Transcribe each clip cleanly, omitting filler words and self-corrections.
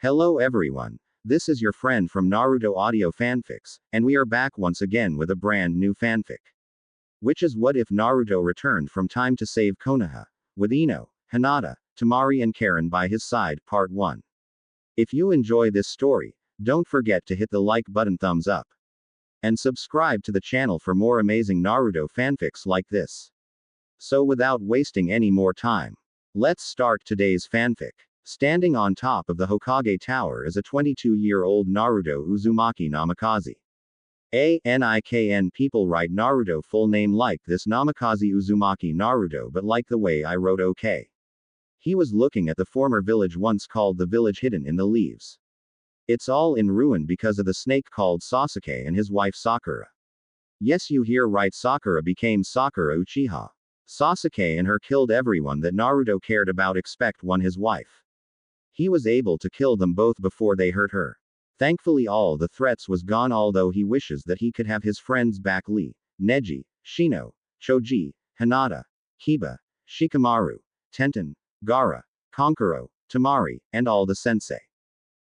Hello everyone. This is your friend from Naruto Audio Fanfics, and we are back once again with a brand new fanfic. Which is what if Naruto returned from time to save Konoha, with Ino, Hinata, Temari and Karin by his side, Part 1. If you enjoy this story, don't forget to hit the like button, thumbs up. And subscribe to the channel for more amazing Naruto fanfics like this. So without wasting any more time, let's start today's fanfic. Standing on top of the Hokage tower is a 22-year-old Naruto Uzumaki Namikaze. ANIKN people write Naruto full name like this Namikaze Uzumaki Naruto, but like the way I wrote OK. He was looking at the former village once called the village hidden in the leaves. It's all in ruin because of the snake called Sasuke and his wife Sakura. Yes, you hear right, Sakura became Sakura Uchiha. Sasuke and her killed everyone that Naruto cared about except one, his wife. He was able to kill them both before they hurt her. Thankfully all the threats was gone, although he wishes that he could have his friends back: Lee, Neji, Shino, Choji, Hinata, Kiba, Shikamaru, Tenten, Gaara, Kankuro, Temari, and all the sensei.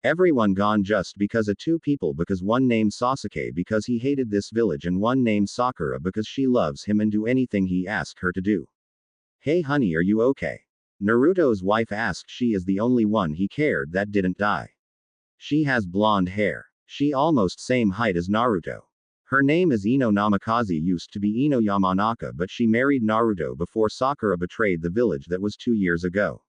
Everyone gone just because of two people, because one named Sasuke because he hated this village and one named Sakura because she loves him and do anything he asks her to do. Hey honey, are you okay? Naruto's wife asked. She is the only one he cared that didn't die. She has blonde hair. She almost same height as Naruto. Her name is Ino Namikaze, used to be Ino Yamanaka, but she married Naruto before Sakura betrayed the village. That was 2 years ago.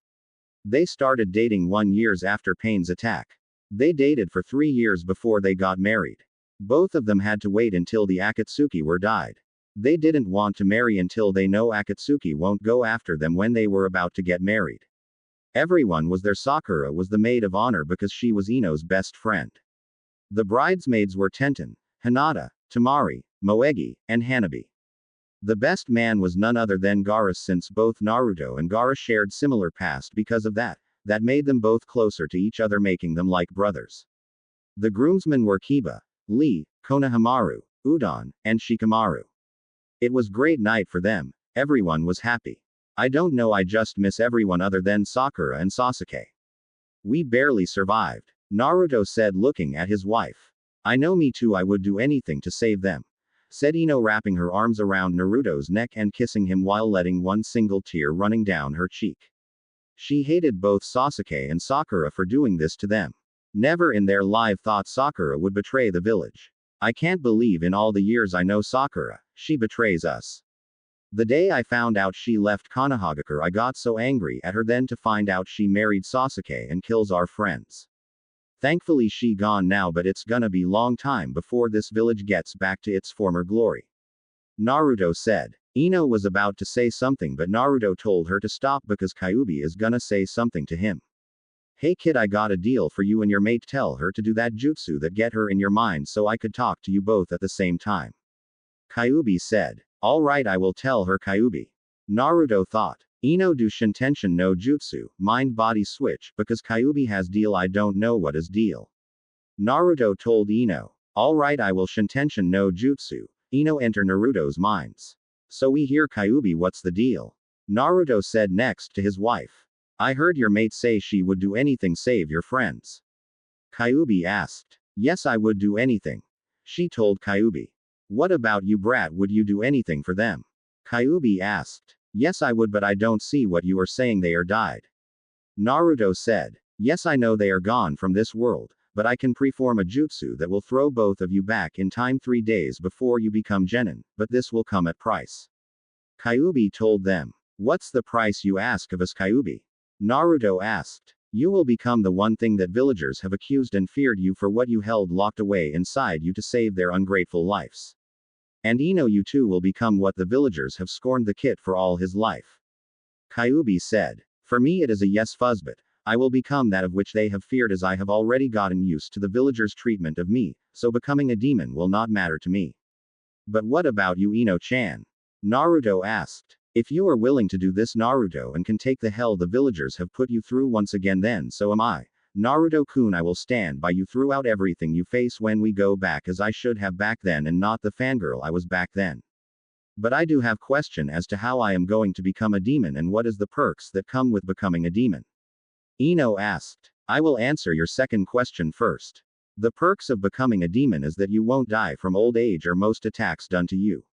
They started dating 1 year after Pain's attack. They dated for 3 years before they got married. Both of them had to wait until the Akatsuki were died. They didn't want to marry until they know Akatsuki won't go after them when they were about to get married. Everyone was there. Sakura was the maid of honor because she was Ino's best friend. The bridesmaids were Tenten, Hinata, Temari, Moegi, and Hanabi. The best man was none other than Gaara, since both Naruto and Gaara shared similar past. Because of that made them both closer to each other, making them like brothers. The groomsmen were Kiba, Lee, Konohamaru, Udon, and Shikamaru. It was great night for them. Everyone was happy. I don't know, I just miss everyone other than Sakura and Sasuke. We barely survived, Naruto said, looking at his wife. I know, me too, I would do anything to save them, said Ino, wrapping her arms around Naruto's neck and kissing him while letting one single tear running down her cheek. She hated both Sasuke and Sakura for doing this to them. Never in their life thought Sakura would betray the village. I can't believe in all the years I know Sakura, she betrays us. The day I found out she left Konohagakure, I got so angry at her then, to find out she married Sasuke and kills our friends. Thankfully she gone now, but it's gonna be long time before this village gets back to its former glory, Naruto said. Ino was about to say something, but Naruto told her to stop because Kyuubi is gonna say something to him. Hey kid, I got a deal for you and your mate. Tell her to do that jutsu that get her in your mind so I could talk to you both at the same time, Kyuubi said. Alright, I will tell her, Kyuubi. Naruto thought. Ino do Shintention no Jutsu, mind body switch, because Kyuubi has deal. I don't know what is deal. Naruto told Ino. Alright, I will Shintention no Jutsu. Ino enter Naruto's minds. So we hear, Kyuubi, what's the deal? Naruto said next to his wife. I heard your mate say she would do anything save your friends. Kyuubi asked. Yes, I would do anything, she told Kyuubi. What about you, brat? Would you do anything for them? Kyuubi asked. Yes, I would, but I don't see what you are saying. They are died. Naruto said. Yes, I know they are gone from this world, but I can preform a jutsu that will throw both of you back in time 3 days before you become genin, but this will come at price. Kyuubi told them. What's the price you ask of us, Kyuubi? Naruto asked. You will become the one thing that villagers have accused and feared you for, what you held locked away inside you to save their ungrateful lives. And Ino, you too will become what the villagers have scorned the kid for all his life. Kyuubi said. For me it is a yes, fuzzbot. I will become that of which they have feared, as I have already gotten used to the villagers' treatment of me, so becoming a demon will not matter to me. But what about you, Ino-chan? Naruto asked. If you are willing to do this, Naruto, and can take the hell the villagers have put you through once again, then so am I. Naruto-kun, I will stand by you throughout everything you face when we go back, as I should have back then and not the fangirl I was back then. But I do have question as to how I am going to become a demon and what is the perks that come with becoming a demon. Ino asked. I will answer your second question first. The perks of becoming a demon is that you won't die from old age or most attacks done to you.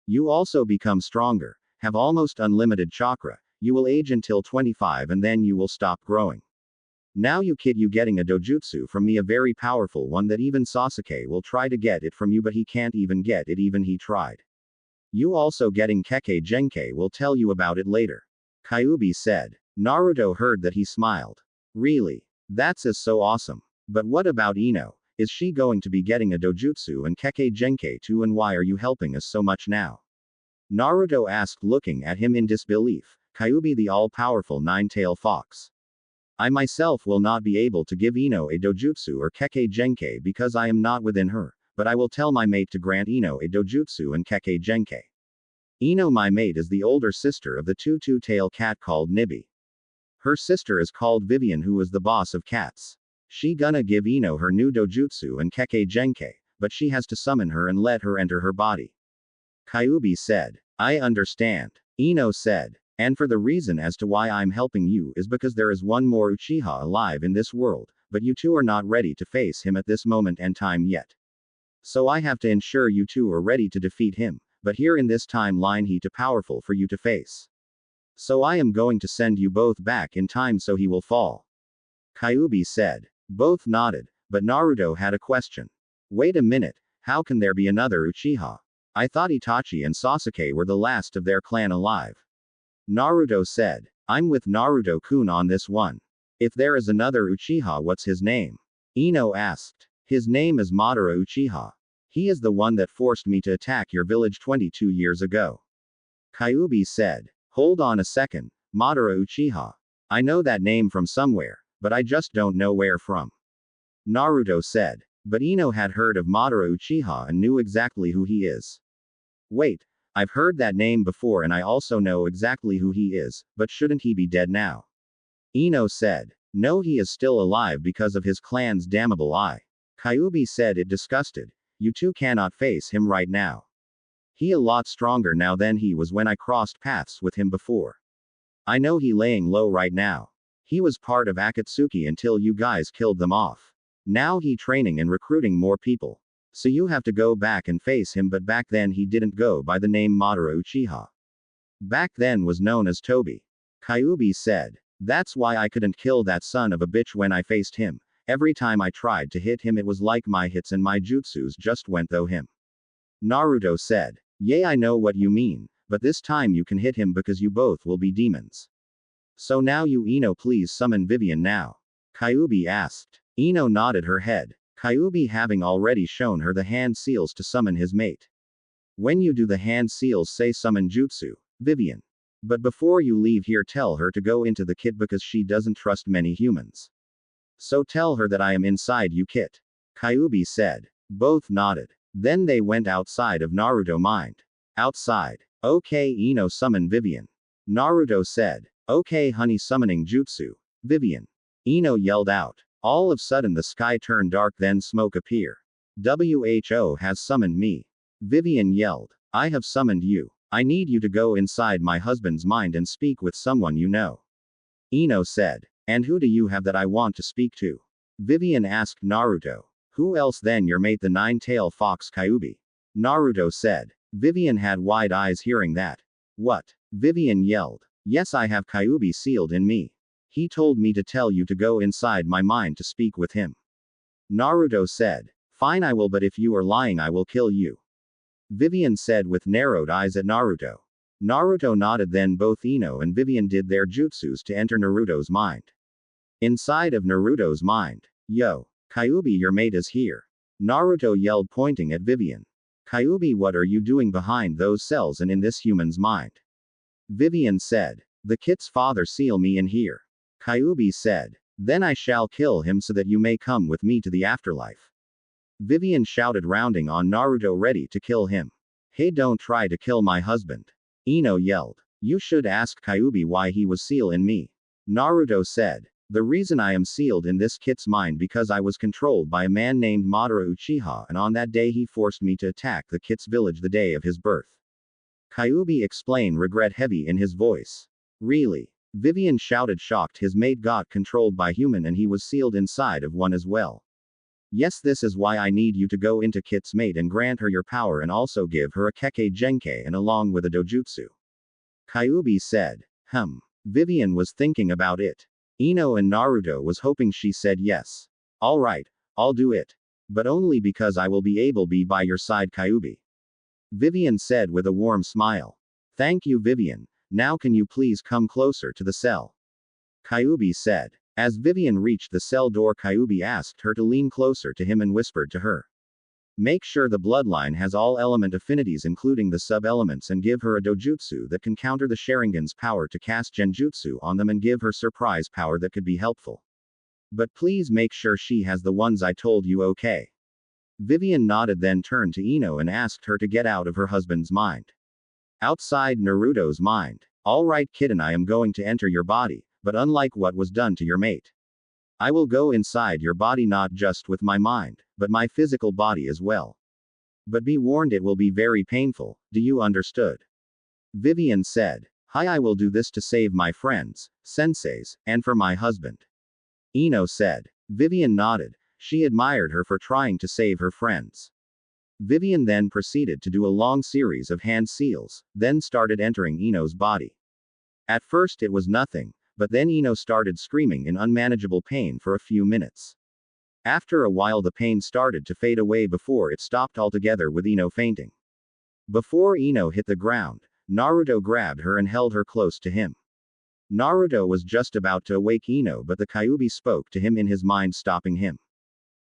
You also become stronger, have almost unlimited chakra, you will age until 25 and then you will stop growing. Now you getting a dojutsu from me, a very powerful one that even Sasuke will try to get it from you, but he can't even get it even he tried. You also getting Kekkei Genkai, will tell you about it later. Kyuubi said. Naruto heard that, he smiled. Really? That's so awesome. But what about Ino? Is she going to be getting a dojutsu and Kekkei Genkai too, and why are you helping us so much now? Naruto asked, looking at him in disbelief. Kyuubi, the all-powerful nine-tailed fox. I myself will not be able to give Ino a dojutsu or Kekkei Genkai because I am not within her, but I will tell my mate to grant Ino a dojutsu and Kekkei Genkai. Ino, my mate, is the older sister of the two-tailed cat called Nibi. Her sister is called Vivian, who is the boss of cats. She gonna give Ino her new dojutsu and Kekkei Genkai, but she has to summon her and let her enter her body. Kyuubi said. I understand. Ino said. And for the reason as to why I'm helping you is because there is one more Uchiha alive in this world, but you two are not ready to face him at this moment and time yet. So I have to ensure you two are ready to defeat him, but here in this timeline he too powerful for you to face. So I am going to send you both back in time so he will fall. Kyuubi said. Both nodded, but Naruto had a question. Wait a minute, how can there be another Uchiha? I thought Itachi and Sasuke were the last of their clan alive. Naruto said. I'm with Naruto-kun on this one. If there is another Uchiha, what's his name? Ino asked. His name is Madara Uchiha. He is the one that forced me to attack your village 22 years ago. Kyuubi said. Hold on a second, Madara Uchiha. I know that name from somewhere, but I just don't know where from. Naruto said. But Ino had heard of Madara Uchiha and knew exactly who he is. Wait. I've heard that name before and I also know exactly who he is, but shouldn't he be dead now? Ino said. No, he is still alive because of his clan's damnable eye. Kyuubi said it disgusted. You two cannot face him right now. He a lot stronger now than he was when I crossed paths with him before. I know he laying low right now. He was part of Akatsuki until you guys killed them off. Now he training and recruiting more people. So you have to go back and face him, but back then he didn't go by the name Madara Uchiha. Back then was known as Tobi. Kyuubi said. That's why I couldn't kill that son of a bitch when I faced him. Every time I tried to hit him it was like my hits and my jutsus just went through him. Naruto said. Yeah, I know what you mean, but this time you can hit him because you both will be demons. So now you Ino please summon Vivian now. Kyuubi asked. Ino nodded her head. Kyuubi having already shown her the hand seals to summon his mate. When you do the hand seals, say summon jutsu, Vivian. But before you leave here tell her to go into the kit because she doesn't trust many humans. So tell her that I am inside you kit. Kyuubi said. Both nodded. Then they went outside of Naruto mind. Outside. Okay, Ino summon Vivian. Naruto said. Okay honey, summoning jutsu, Vivian. Ino yelled out. All of a sudden the sky turned dark, then smoke appear. WHO has summoned me. Vivian yelled. I have summoned you. I need you to go inside my husband's mind and speak with someone you know. Ino said. And who do you have that I want to speak to? Vivian asked Naruto. Who else then your mate the nine-tailed fox Kyuubi? Naruto said. Vivian had wide eyes hearing that. What? Vivian yelled. Yes, I have Kyuubi sealed in me. He told me to tell you to go inside my mind to speak with him. Naruto said. Fine, I will, but if you are lying I will kill you. Vivian said with narrowed eyes at Naruto. Naruto nodded, then both Ino and Vivian did their jutsus to enter Naruto's mind. Inside of Naruto's mind. Yo. Kyuubi, your mate is here. Naruto yelled, pointing at Vivian. Kyuubi, what are you doing behind those cells and in this human's mind? Vivian said. The kit's father seal me in here. Kyuubi said. Then I shall kill him so that you may come with me to the afterlife. Vivian shouted, rounding on Naruto, ready to kill him. Hey, don't try to kill my husband. Ino yelled. You should ask Kyuubi why he was sealed in me. Naruto said. The reason I am sealed in this kit's mind because I was controlled by a man named Madara Uchiha, and on that day he forced me to attack the kit's village the day of his birth. Kyuubi explained, regret heavy in his voice. Really? Vivian shouted, shocked. His mate got controlled by human and he was sealed inside of one as well. Yes, this is why I need you to go into Kit's mate and grant her your power and also give her a Kekkei Genkai and along with a dojutsu. Kyuubi said. Vivian was thinking about it. Ino and Naruto was hoping she said yes. Alright, I'll do it. But only because I will be able to be by your side, Kyuubi. Vivian said with a warm smile. Thank you, Vivian. Now can you please come closer to the cell? Kyuubi said. As Vivian reached the cell door, Kyuubi asked her to lean closer to him and whispered to her. Make sure the bloodline has all element affinities including the sub-elements and give her a dojutsu that can counter the Sharingan's power to cast genjutsu on them and give her surprise power that could be helpful. But please make sure she has the ones I told you, okay? Vivian nodded, then turned to Ino and asked her to get out of her husband's mind. Outside Naruto's mind. Alright, kitten, I am going to enter your body, but unlike what was done to your mate. I will go inside your body not just with my mind, but my physical body as well. But be warned, it will be very painful, do you understood? Vivian said. Hi, I will do this to save my friends, senseis, and for my husband. Ino said. Vivian nodded. She admired her for trying to save her friends. Vivian then proceeded to do a long series of hand seals, then started entering Ino's body. At first it was nothing, but then Ino started screaming in unmanageable pain for a few minutes. After a while the pain started to fade away before it stopped altogether with Ino fainting. Before Ino hit the ground, Naruto grabbed her and held her close to him. Naruto was just about to awake Ino, but the Kyuubi spoke to him in his mind, stopping him.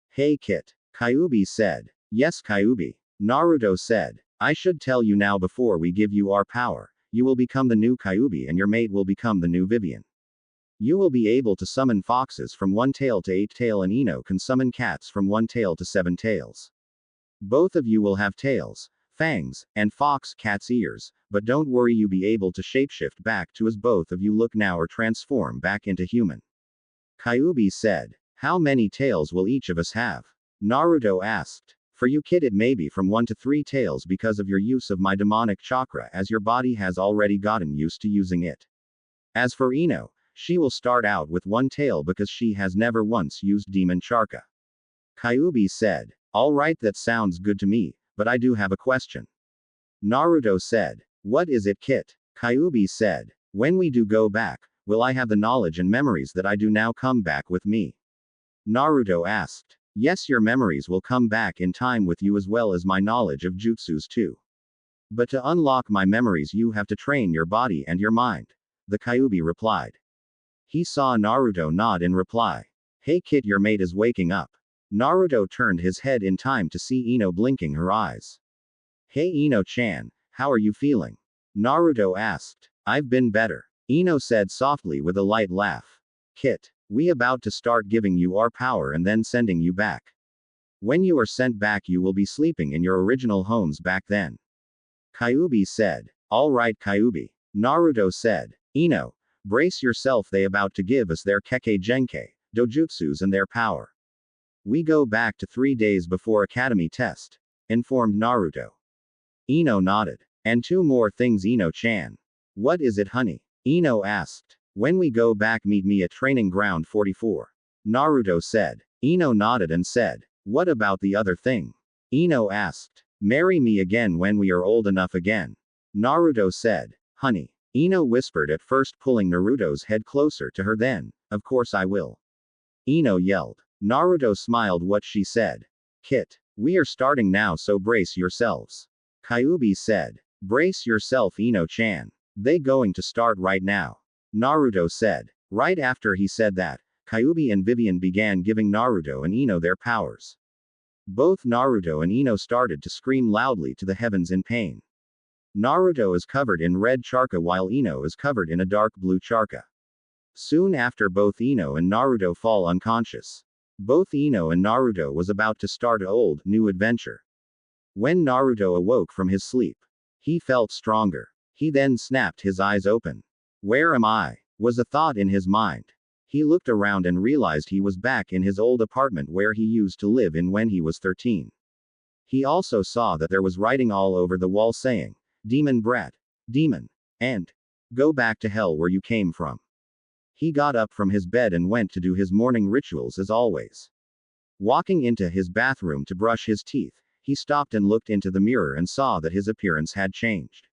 Hey Kit. Kyuubi said. Yes, Kyuubi. Naruto said. I should tell you now before we give you our power, you will become the new Kyuubi and your mate will become the new Vivian. You will be able to summon foxes from 1 tail to 8 tail and Ino can summon cats from 1 tail to 7 tails. Both of you will have tails, fangs, and fox cat's ears, but don't worry, you be able to shapeshift back to as both of you look now or transform back into human. Kyuubi said. How many tails will each of us have? Naruto asked. For you, kid, it may be from 1 to 3 tails because of your use of my demonic chakra, as your body has already gotten used to using it. As for Ino, she will start out with 1 tail because she has never once used demon chakra. Kyuubi said. Alright, that sounds good to me, but I do have a question. Naruto said. What is it, Kit? Kyuubi said. When we do go back, will I have the knowledge and memories that I do now come back with me? Naruto asked. Yes, your memories will come back in time with you as well as my knowledge of jutsus too. But to unlock my memories you have to train your body and your mind. The Kyuubi replied. He saw Naruto nod in reply. Hey Kit, your mate is waking up. Naruto turned his head in time to see Ino blinking her eyes. Hey Ino-chan, how are you feeling? Naruto asked. I've been better. Ino said softly with a light laugh. Kit, we about to start giving you our power and then sending you back. When you are sent back you will be sleeping in your original homes back then. Kyuubi said. Alright Kyuubi. Naruto said. Ino, brace yourself, they about to give us their Kekkei Genkai, dojutsus and their power. We go back to 3 days before academy test, informed Naruto. Ino nodded. And 2 more things, Ino-chan. What is it, honey? Ino asked. When we go back, meet me at training ground 44. Naruto said. Ino nodded and said. What about the other thing? Ino asked. Marry me again when we are old enough again. Naruto said. Honey. Ino whispered, at first pulling Naruto's head closer to her, then, of course I will. Ino yelled. Naruto smiled what she said. Kit. We are starting now, so brace yourselves. Kyuubi said. Brace yourself, Ino-chan. They going to start right now. Naruto said. Right after he said that, Kyuubi and Vivian began giving Naruto and Ino their powers. Both Naruto and Ino started to scream loudly to the heavens in pain. Naruto is covered in red chakra while Ino is covered in a dark blue chakra. Soon after, both Ino and Naruto fall unconscious. Both Ino and Naruto was about to start a old, new adventure. When Naruto awoke from his sleep, he felt stronger. He then snapped his eyes open. Where am I? Was a thought in his mind. He looked around and realized he was back in his old apartment where he used to live in when he was 13. He also saw that there was writing all over the wall saying, Demon brat, demon, and go back to hell where you came from. He got up from his bed and went to do his morning rituals as always. Walking into his bathroom to brush his teeth, he stopped and looked into the mirror and saw that his appearance had changed.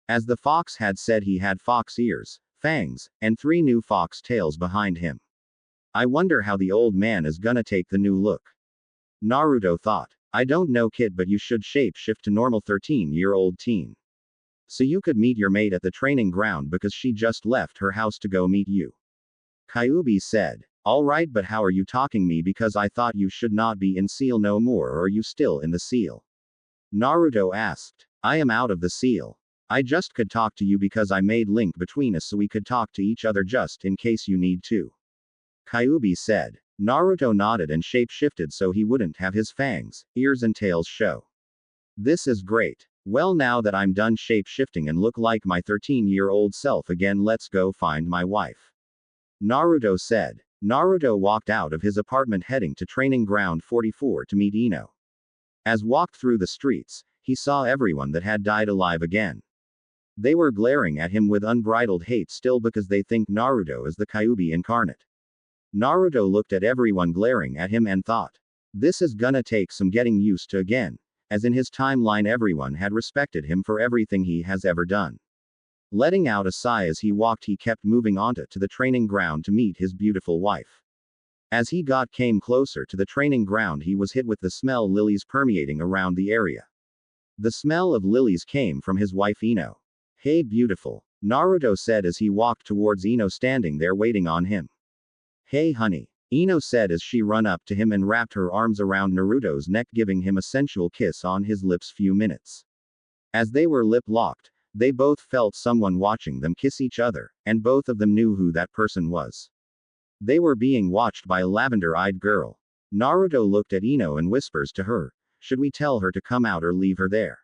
As the fox had said, he had fox ears, fangs, and 3 new fox tails behind him. I wonder how the old man is gonna take the new look. Naruto thought. I don't know kid, but you should shape shift to normal 13-year-old teen. So you could meet your mate at the training ground because she just left her house to go meet you. Kyuubi said. Alright, but how are you talking me because I thought you should not be in seal no more, or are you still in the seal? Naruto asked. I am out of the seal. I just could talk to you because I made link between us so we could talk to each other just in case you need to. Kyuubi said. Naruto nodded and shape-shifted so he wouldn't have his fangs, ears and tails show. This is great. Well, now that I'm done shape-shifting and look like my 13-year-old self again, let's go find my wife. Naruto said. Naruto walked out of his apartment heading to training ground 44 to meet Ino. As walked through the streets, he saw everyone that had died alive again. They were glaring at him with unbridled hate still because they think Naruto is the Kyuubi incarnate. Naruto looked at everyone glaring at him and thought, this is gonna take some getting used to again, as in his timeline everyone had respected him for everything he has ever done. Letting out a sigh as he walked, he kept moving on to the training ground to meet his beautiful wife. As he came closer to the training ground, he was hit with the smell lilies permeating around the area. The smell of lilies came from his wife Ino. Hey beautiful, Naruto said as he walked towards Ino standing there waiting on him. Hey honey, Ino said as she ran up to him and wrapped her arms around Naruto's neck, giving him a sensual kiss on his lips few minutes. As they were lip locked, they both felt someone watching them kiss each other, and both of them knew who that person was. They were being watched by a lavender-eyed girl. Naruto looked at Ino and whispers to her, should we tell her to come out or leave her there?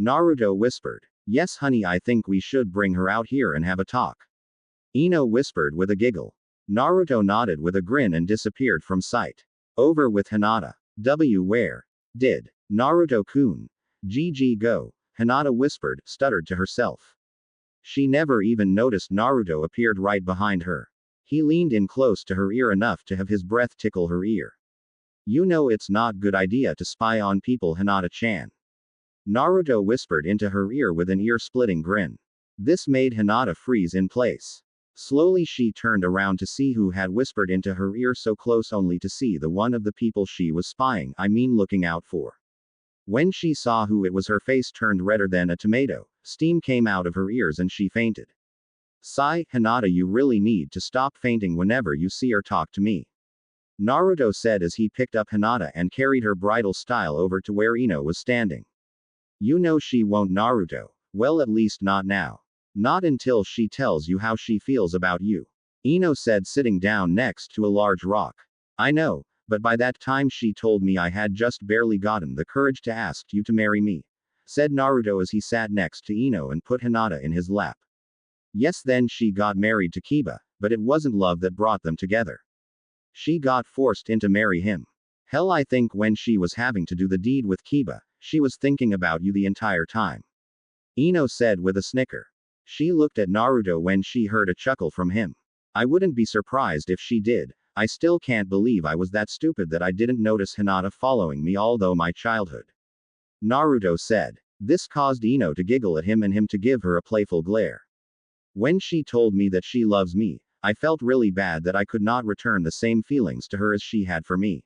Naruto whispered, yes honey, I think we should bring her out here and have a talk. Ino whispered with a giggle. Naruto nodded with a grin and disappeared from sight. Over with Hinata. Where did Naruto-kun GG go? Hinata whispered, stuttered to herself. She never even noticed Naruto appeared right behind her. He leaned in close to her ear enough to have his breath tickle her ear. You know it's not good idea to spy on people, Hinata-chan. Naruto whispered into her ear with an ear-splitting grin. This made Hinata freeze in place. Slowly she turned around to see who had whispered into her ear so close, only to see the one of the people she was spying, looking out for. When she saw who it was, her face turned redder than a tomato, steam came out of her ears and she fainted. Sigh, Hinata, you really need to stop fainting whenever you see or talk to me. Naruto said as he picked up Hinata and carried her bridal style over to where Ino was standing. You know she won't, Naruto. Well, at least not now. Not until she tells you how she feels about you. Ino said, sitting down next to a large rock. I know, but by that time she told me I had just barely gotten the courage to ask you to marry me, said Naruto as he sat next to Ino and put Hinata in his lap. Yes, then she got married to Kiba, but it wasn't love that brought them together. She got forced into marry him. Hell, I think when she was having to do the deed with Kiba, she was thinking about you the entire time. Ino said with a snicker. She looked at Naruto when she heard a chuckle from him. I wouldn't be surprised if she did. I still can't believe I was that stupid that I didn't notice Hinata following me all through my childhood. Naruto said. This caused Ino to giggle at him and him to give her a playful glare. When she told me that she loves me, I felt really bad that I could not return the same feelings to her as she had for me.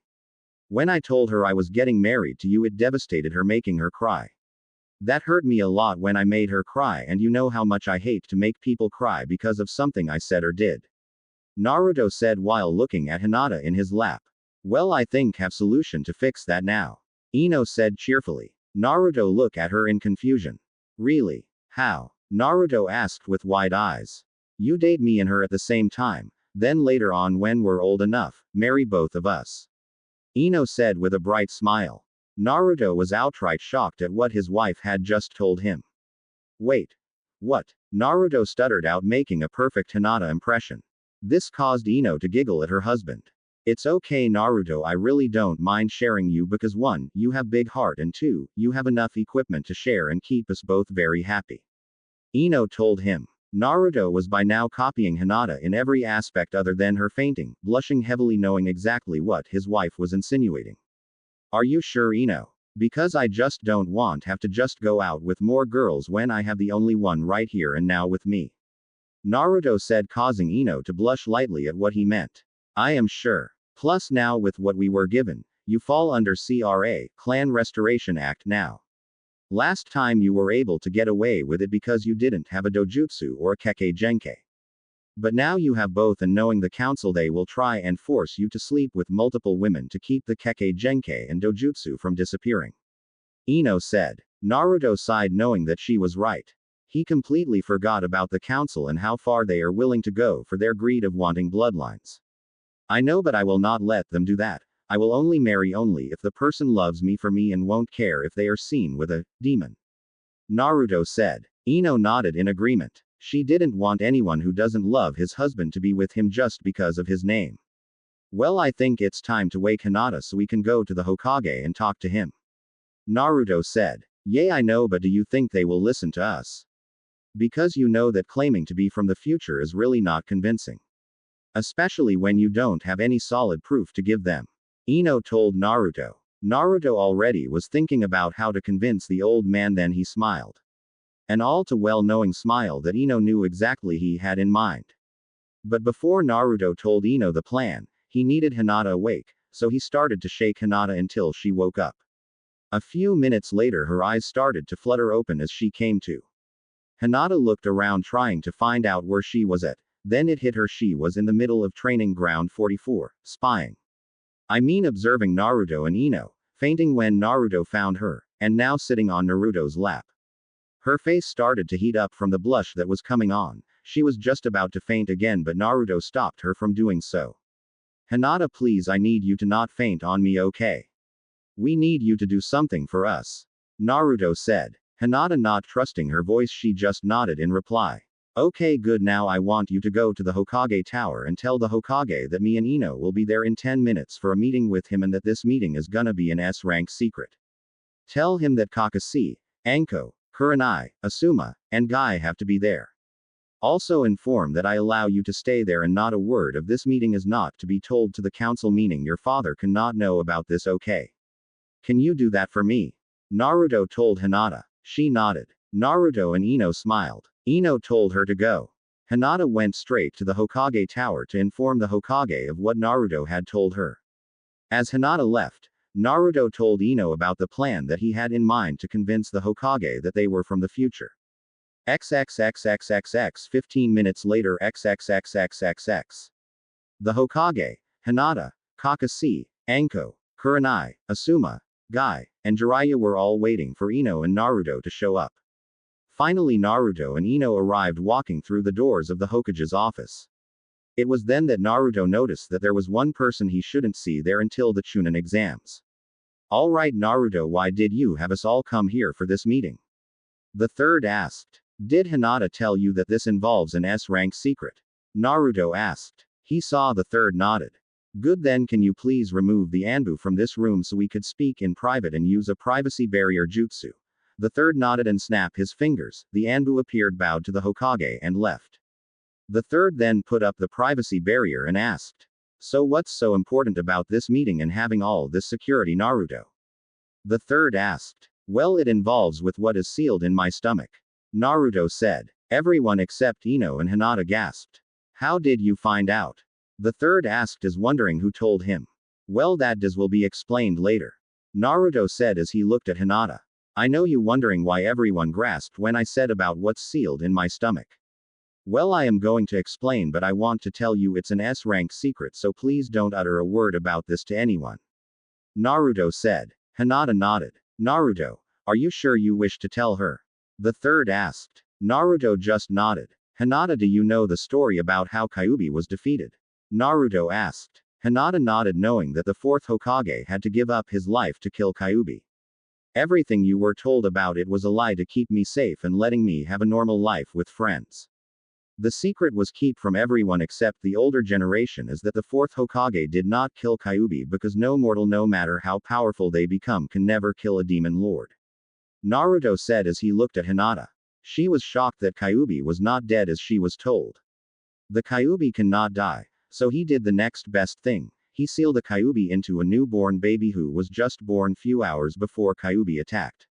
When I told her I was getting married to you, it devastated her, making her cry. That hurt me a lot when I made her cry, and you know how much I hate to make people cry because of something I said or did. Naruto said while looking at Hinata in his lap. Well, I think have solution to fix that now. Ino said cheerfully. Naruto looked at her in confusion. Really? How? Naruto asked with wide eyes. You date me and her at the same time, then later on when we're old enough, marry both of us. Ino said with a bright smile. Naruto was outright shocked at what his wife had just told him. Wait. What? Naruto stuttered out, making a perfect Hinata impression. This caused Ino to giggle at her husband. It's okay, Naruto, I really don't mind sharing you because 1, you have big heart, and 2, you have enough equipment to share and keep us both very happy. Ino told him. Naruto was by now copying Hinata in every aspect other than her fainting, blushing heavily knowing exactly what his wife was insinuating. Are you sure, Ino? Because I just don't want have to just go out with more girls when I have the only one right here and now with me. Naruto said, causing Ino to blush lightly at what he meant. I am sure. Plus now with what we were given, you fall under CRA, Clan Restoration Act now. Last time you were able to get away with it because you didn't have a dojutsu or a keke genkai. But now you have both, and knowing the council they will try and force you to sleep with multiple women to keep the keke genkai and dojutsu from disappearing. Ino said. Naruto sighed knowing that she was right. He completely forgot about the council and how far they are willing to go for their greed of wanting bloodlines. I know, but I will not let them do that. I will only marry only if the person loves me for me and won't care if they are seen with a demon. Naruto said. Ino nodded in agreement. She didn't want anyone who doesn't love his husband to be with him just because of his name. Well, I think it's time to wake Hinata so we can go to the Hokage and talk to him. Naruto said. Yay, I know, but do you think they will listen to us? Because you know that claiming to be from the future is really not convincing. Especially when you don't have any solid proof to give them. Ino told Naruto. Naruto already was thinking about how to convince the old man, then he smiled. An all too well knowing smile that Ino knew exactly he had in mind. But before Naruto told Ino the plan, he needed Hinata awake, so he started to shake Hinata until she woke up. A few minutes later her eyes started to flutter open as she came to. Hinata looked around trying to find out where she was at, then it hit her she was in the middle of training ground 44, spying. I mean observing Naruto and Ino, fainting when Naruto found her, and now sitting on Naruto's lap. Her face started to heat up from the blush that was coming on. She was just about to faint again, but Naruto stopped her from doing so. Hinata, please, I need you to not faint on me, okay? We need you to do something for us. Naruto said. Hinata not trusting her voice, she just nodded in reply. Okay, good, now I want you to go to the Hokage tower and tell the Hokage that me and Ino will be there in 10 minutes for a meeting with him and that this meeting is gonna be an S-rank secret. Tell him that Kakashi, Anko, Kurenai, Asuma, and Guy have to be there. Also inform that I allow you to stay there and not a word of this meeting is not to be told to the council, meaning your father cannot know about this, okay? Can you do that for me? Naruto told Hinata. She nodded. Naruto and Ino smiled. Ino told her to go. Hinata went straight to the Hokage tower to inform the Hokage of what Naruto had told her. As Hinata left, Naruto told Ino about the plan that he had in mind to convince the Hokage that they were from the future. XXXXXX 15 minutes later XXXXXX. The Hokage, Hinata, Kakashi, Anko, Kurenai, Asuma, Guy, and Jiraiya were all waiting for Ino and Naruto to show up. Finally Naruto and Ino arrived walking through the doors of the Hokage's office. It was then that Naruto noticed that there was one person he shouldn't see there until the Chunin exams. Alright Naruto, why did you have us all come here for this meeting? The third asked. Did Hinata tell you that this involves an S-rank secret? Naruto asked. He saw the third nodded. Good, then can you please remove the Anbu from this room so we could speak in private and use a privacy barrier jutsu? The third nodded and snapped his fingers. The Anbu appeared, bowed to the Hokage, and left. The third then put up the privacy barrier and asked. So what's so important about this meeting and having all this security, Naruto? The third asked. Well, it involves with what is sealed in my stomach. Naruto said. Everyone except Ino and Hinata gasped. How did you find out? The third asked, as wondering who told him. Well, that will be explained later. Naruto said as he looked at Hinata. I know you wondering why everyone grasped when I said about what's sealed in my stomach. Well, I am going to explain, but I want to tell you it's an S-rank secret, so please don't utter a word about this to anyone. Naruto said. Hinata nodded. Naruto, are you sure you wish to tell her? The third asked. Naruto just nodded. Hinata, do you know the story about how Kyuubi was defeated? Naruto asked. Hinata nodded, knowing that the fourth Hokage had to give up his life to kill Kyuubi. Everything you were told about it was a lie to keep me safe and letting me have a normal life with friends. The secret was kept from everyone except the older generation, is that the fourth Hokage did not kill Kyuubi because no mortal, no matter how powerful they become, can never kill a demon lord. Naruto said as he looked at Hinata. She was shocked that Kyuubi was not dead as she was told. The Kyuubi cannot die, so he did the next best thing. He sealed the Kyuubi into a newborn baby who was just born few hours before Kyuubi attacked.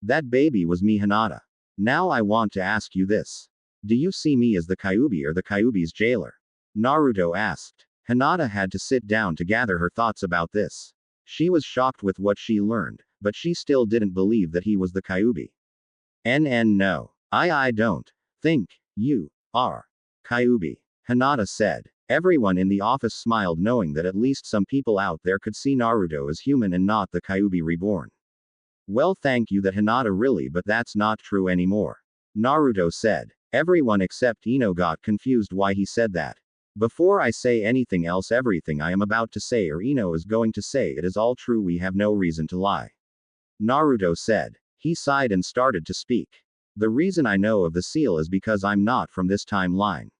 That baby was me, Hinata. Now I want to ask you this. Do you see me as the Kyuubi or the Kyuubi's jailer? Naruto asked. Hinata had to sit down to gather her thoughts about this. She was shocked with what she learned, but she still didn't believe that he was the Kyuubi. No. I don't think you are Kyuubi, Hinata said. Everyone in the office smiled, knowing that at least some people out there could see Naruto as human and not the Kyuubi reborn. Well, thank you that Hinata really, but that's not true anymore. Naruto said. Everyone except Ino got confused why he said that. Before I say anything else, everything I am about to say or Ino is going to say, it is all true, we have no reason to lie. Naruto said. He sighed and started to speak. The reason I know of the seal is because I'm not from this timeline.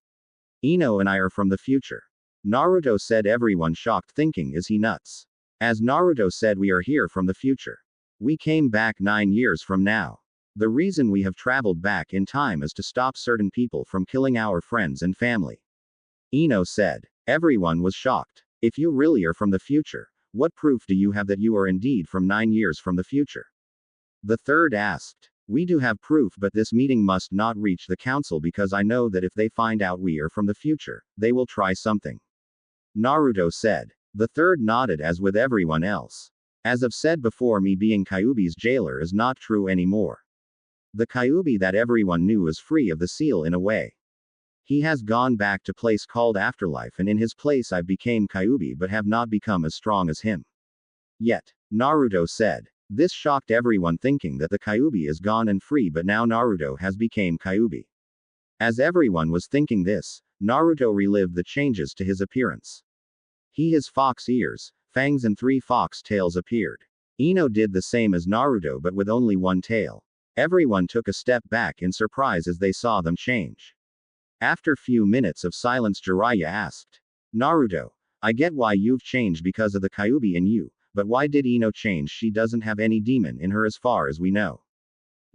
Ino and I are from the future. Naruto said, everyone shocked, thinking, is he nuts? As Naruto said, we are here from the future. We came back 9 years from now. The reason we have traveled back in time is to stop certain people from killing our friends and family. Ino said. Everyone was shocked. If you really are from the future, what proof do you have that you are indeed from 9 years from the future? The third asked. We do have proof, but this meeting must not reach the council because I know that if they find out we are from the future, they will try something. Naruto said. The third nodded, as with everyone else. As I've said before, me being Kyuubi's jailer is not true anymore. The Kyuubi that everyone knew is free of the seal in a way. He has gone back to place called Afterlife, and in his place I became Kyuubi but have not become as strong as him. Yet, Naruto said. This shocked everyone, thinking that the Kyuubi is gone and free, but now Naruto has become Kyuubi. As everyone was thinking this, Naruto relived the changes to his appearance. His fox ears, fangs and 3 fox tails appeared. Ino did the same as Naruto but with only 1 tail. Everyone took a step back in surprise as they saw them change. After few minutes of silence, Jiraiya asked. Naruto, I get why you've changed because of the Kyuubi in you, but why did Ino change? She doesn't have any demon in her as far as we know.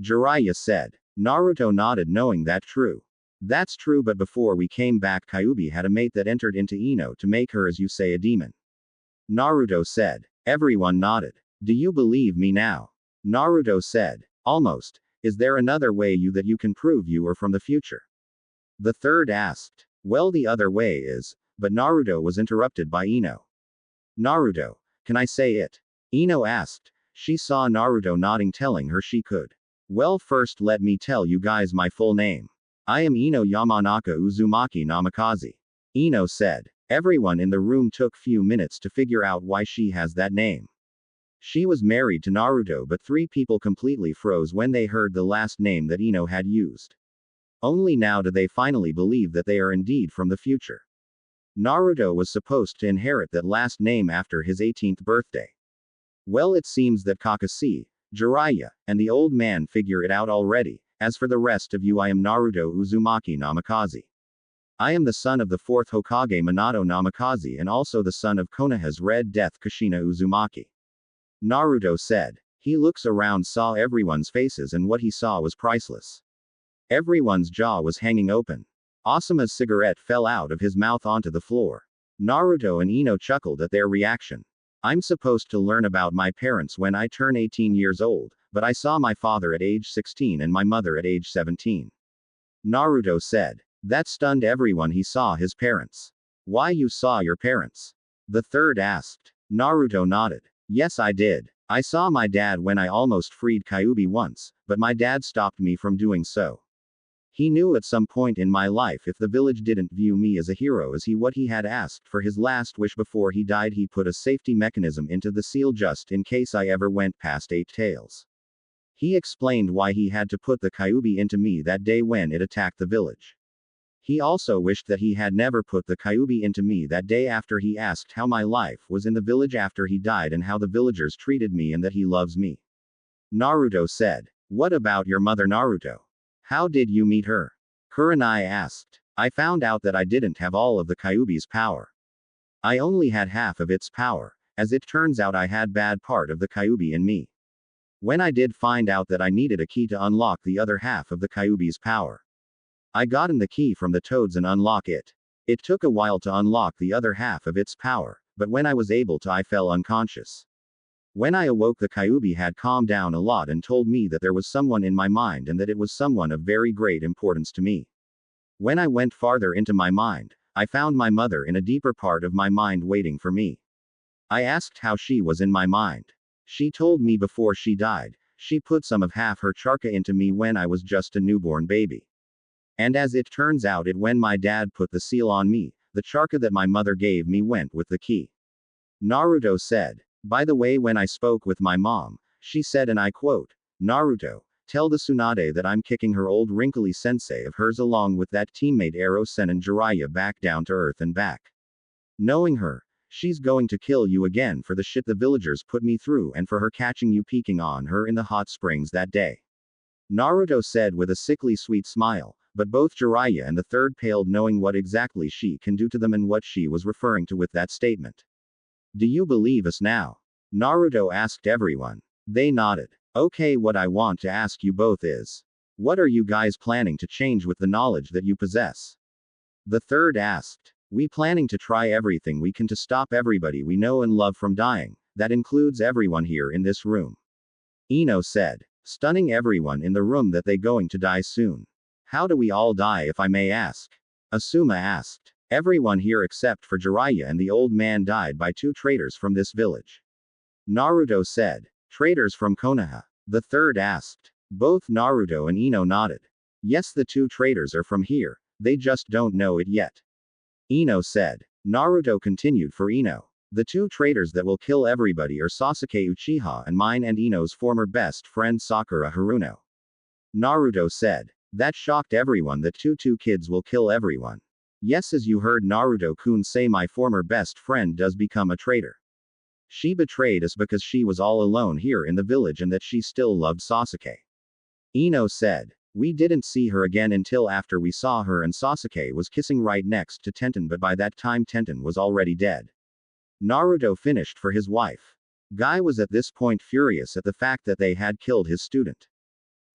Jiraiya said. Naruto nodded, knowing that true. That's true, but before we came back, Kyuubi had a mate that entered into Ino to make her, as you say, a demon. Naruto said. Everyone nodded. Do you believe me now? Naruto said. Almost. Is there another way that you can prove you are from the future? The third asked. Well, the other way is, but Naruto was interrupted by Ino. Naruto, can I say it? Ino asked. She saw Naruto nodding, telling her she could. Well, first let me tell you guys my full name. I am Ino Yamanaka Uzumaki Namikaze. Ino said. Everyone in the room took few minutes to figure out why she has that name. She was married to Naruto, but 3 people completely froze when they heard the last name that Ino had used. Only now do they finally believe that they are indeed from the future. Naruto was supposed to inherit that last name after his 18th birthday. Well, it seems that Kakashi, Jiraiya, and the old man figure it out already. As for the rest of you, I am Naruto Uzumaki Namikaze. I am the son of the 4th Hokage Minato Namikaze and also the son of Konoha's Red Death Kushina Uzumaki. Naruto said. He looks around, saw everyone's faces, and what he saw was priceless. Everyone's jaw was hanging open. Asuma's cigarette fell out of his mouth onto the floor. Naruto and Ino chuckled at their reaction. I'm supposed to learn about my parents when I turn 18 years old, but I saw my father at age 16 and my mother at age 17. Naruto said. That stunned everyone. He saw his parents. Why, you saw your parents? The third asked. Naruto nodded. Yes, I did. I saw my dad when I almost freed Kyuubi once, but my dad stopped me from doing so. He knew at some point in my life if the village didn't view me as a hero as what he had asked for his last wish before he died, he put a safety mechanism into the seal just in case I ever went past 8 tails. He explained why he had to put the Kyuubi into me that day when it attacked the village. He also wished that he had never put the Kyuubi into me that day after he asked how my life was in the village after he died and how the villagers treated me and that he loves me. Naruto said. What about your mother, Naruto? How did you meet her? Kurenai asked. I found out that I didn't have all of the Kyuubi's power. I only had half of its power. As it turns out, I had bad part of the Kyuubi in me. When I did find out that I needed a key to unlock the other half of the Kyuubi's power. I gotten the key from the toads and unlock it. It took a while to unlock the other half of its power, but when I was able to I fell unconscious. When I awoke the Kyuubi had calmed down a lot and told me that there was someone in my mind and that it was someone of very great importance to me. When I went farther into my mind, I found my mother in a deeper part of my mind waiting for me. I asked how she was in my mind. She told me before she died, she put some of half her charka into me when I was just a newborn baby. And as it turns out when my dad put the seal on me, the charka that my mother gave me went with the key. Naruto said. By the way, when I spoke with my mom, she said, and I quote, "Naruto, tell the Tsunade that I'm kicking her old wrinkly sensei of hers along with that teammate Ero-sen and Jiraiya back down to earth and back. Knowing her, she's going to kill you again for the shit the villagers put me through and for her catching you peeking on her in the hot springs that day." Naruto said with a sickly sweet smile, but both Jiraiya and the third paled knowing what exactly she can do to them and what she was referring to with that statement. "Do you believe us now?" Naruto asked everyone. They nodded. "Okay, what I want to ask you both is, what are you guys planning to change with the knowledge that you possess?" The third asked. "We planning to try everything we can to stop everybody we know and love from dying, that includes everyone here in this room." Ino said, stunning everyone in the room that they going to die soon. "How do we all die if I may ask?" Asuma asked. "Everyone here except for Jiraiya and the old man died by 2 traitors from this village." Naruto said. "Traitors from Konoha?" The third asked. Both Naruto and Ino nodded. "Yes, the 2 traitors are from here, they just don't know it yet." Ino said. Naruto continued for Ino. "The 2 traitors that will kill everybody are Sasuke Uchiha and mine and Ino's former best friend Sakura Haruno." Naruto said. That shocked everyone that 2 kids will kill everyone. Yes, as you heard Naruto-kun say, my former best friend does become a traitor. She betrayed us because she was all alone here in the village and that she still loved Sasuke. Ino said. We didn't see her again until after we saw her and Sasuke was kissing right next to Tenten, but by that time Tenten was already dead. Naruto finished for his wife. Guy was at this point furious at the fact that they had killed his student.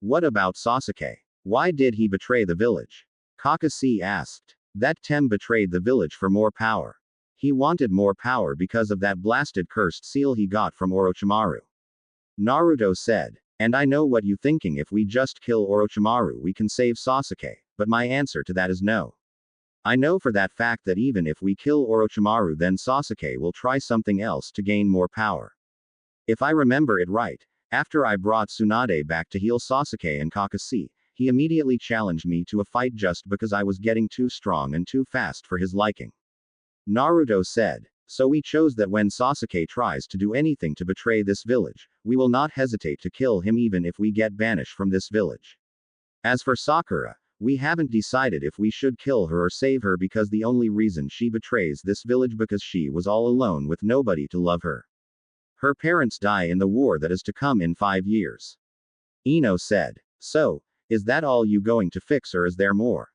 What about Sasuke? Why did he betray the village? Kakashi asked. That Tem betrayed the village for more power. He wanted more power because of that blasted cursed seal he got from Orochimaru. Naruto said. And I know what you thinking, if we just kill Orochimaru we can save Sasuke, but my answer to that is no. I know for that fact that even if we kill Orochimaru then Sasuke will try something else to gain more power. If I remember it right, after I brought Tsunade back to heal Sasuke and Kakashi, he immediately challenged me to a fight just because I was getting too strong and too fast for his liking. Naruto said. So we chose that when Sasuke tries to do anything to betray this village, we will not hesitate to kill him even if we get banished from this village. As for Sakura, we haven't decided if we should kill her or save her because the only reason she betrays this village because she was all alone with nobody to love her. Her parents die in the war that is to come in 5 years. Ino said. So, is that all you going to fix or is there more?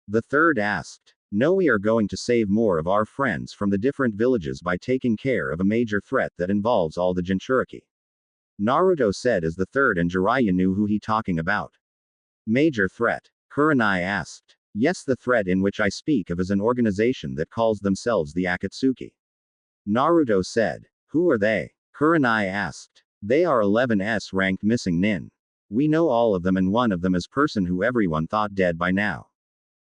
The third asked. No, we are going to save more of our friends from the different villages by taking care of a major threat that involves all the Jinchuriki. Naruto said as the third and Jiraiya knew who he talking about. Major threat? Kurenai asked. Yes, the threat in which I speak of is an organization that calls themselves the Akatsuki. Naruto said. Who are they? Kurenai asked. They are 11s ranked missing nin. We know all of them and one of them is person who everyone thought dead by now.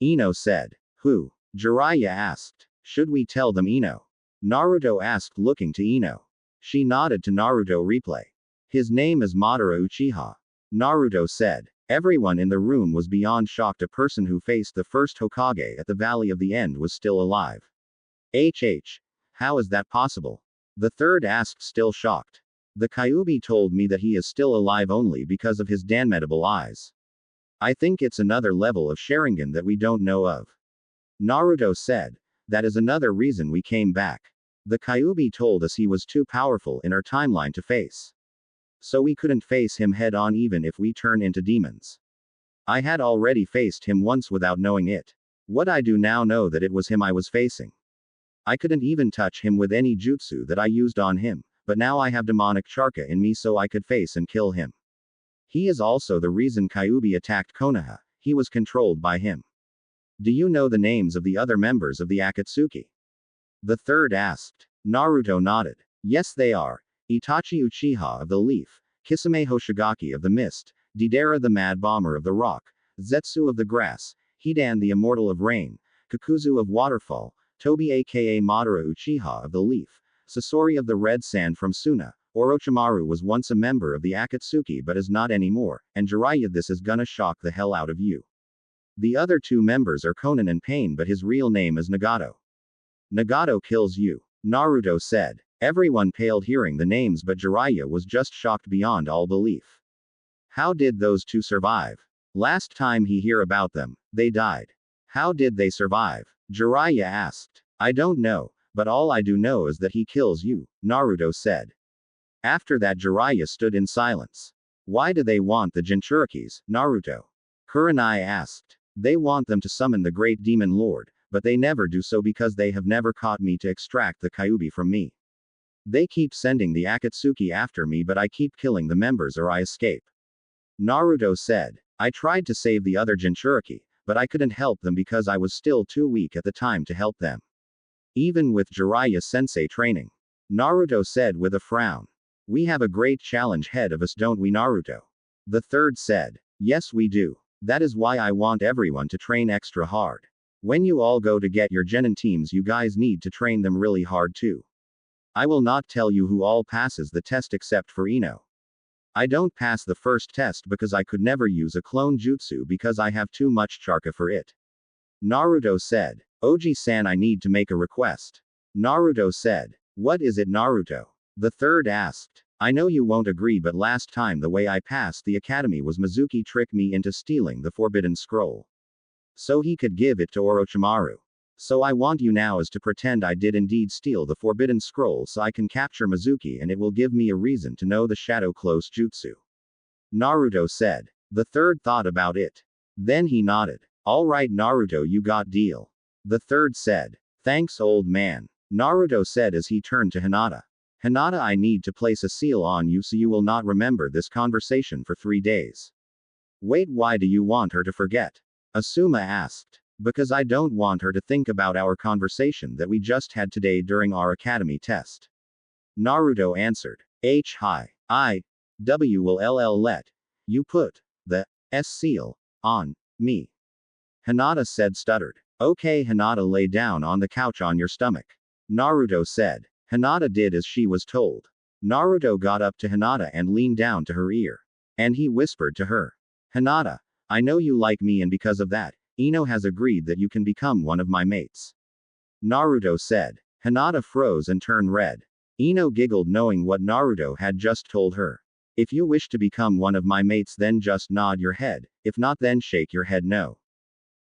Ino said. Who? Jiraiya asked. Should we tell them Ino? Naruto asked looking to Ino. She nodded to Naruto replay. His name is Madara Uchiha. Naruto said. Everyone in the room was beyond shocked. A person who faced the first Hokage at the Valley of the End was still alive. How is that possible? The third asked still shocked. The Kyuubi told me that he is still alive only because of his danmedible eyes. I think it's another level of Sharingan that we don't know of. Naruto said. That is another reason we came back. The Kyuubi told us he was too powerful in our timeline to face. So we couldn't face him head on even if we turn into demons. I had already faced him once without knowing it. What I do now know that it was him I was facing. I couldn't even touch him with any jutsu that I used on him, but now I have demonic Charka in me so I could face and kill him. He is also the reason Kyuubi attacked Konoha, he was controlled by him. Do you know the names of the other members of the Akatsuki? The third asked. Naruto nodded. Yes they are. Itachi Uchiha of the Leaf, Kisame Hoshigaki of the Mist, Deidara the Mad Bomber of the Rock, Zetsu of the Grass, Hidan the Immortal of Rain, Kakuzu of Waterfall, Tobi aka Madara Uchiha of the Leaf, Sasori of the Red Sand from Suna. Orochimaru was once a member of the Akatsuki but is not anymore, and Jiraiya, this is gonna shock the hell out of you. The other two members are Konan and Pain, but his real name is Nagato. Nagato kills you, Naruto said. Everyone paled hearing the names, but Jiraiya was just shocked beyond all belief. How did those two survive? Last time he hear about them, they died. How did they survive? Jiraiya asked. I don't know, but all I do know is that he kills you, Naruto said. After that Jiraiya stood in silence. Why do they want the Jinchurikis, Naruto? Kurenai asked. They want them to summon the great demon lord, but they never do so because they have never caught me to extract the Kyuubi from me. They keep sending the Akatsuki after me, but I keep killing the members or I escape. Naruto said. I tried to save the other Jinchuriki, but I couldn't help them because I was still too weak at the time to help them. Even with Jiraiya sensei training. Naruto said with a frown. We have a great challenge ahead of us, don't we, Naruto? The third said. Yes we do. That is why I want everyone to train extra hard. When you all go to get your genin teams, you guys need to train them really hard too. I will not tell you who all passes the test except for Ino. I don't pass the first test because I could never use a clone jutsu because I have too much charka for it. Naruto said. Oji-san, I need to make a request. Naruto said. What is it, Naruto? The third asked. I know you won't agree, but last time the way I passed the academy was Mizuki tricked me into stealing the forbidden scroll. So he could give it to Orochimaru. So I want you now is to pretend I did indeed steal the forbidden scroll so I can capture Mizuki and it will give me a reason to know the shadow close jutsu. Naruto said. The third thought about it. Then he nodded. Alright Naruto, you got deal. The third said. Thanks old man. Naruto said as he turned to Hinata. Hinata, I need to place a seal on you so you will not remember this conversation for 3 days. Wait, why do you want her to forget? Asuma asked. Because I don't want her to think about our conversation that we just had today during our academy test. Naruto answered. I.W. will let you put the S seal on me. Hinata said, stuttered. Okay, Hinata, lay down on the couch on your stomach. Naruto said. Hinata did as she was told. Naruto got up to Hinata and leaned down to her ear. And he whispered to her. Hinata, I know you like me, and because of that, Ino has agreed that you can become one of my mates. Naruto said. Hinata froze and turned red. Ino giggled knowing what Naruto had just told her. If you wish to become one of my mates, then just nod your head, if not then shake your head no.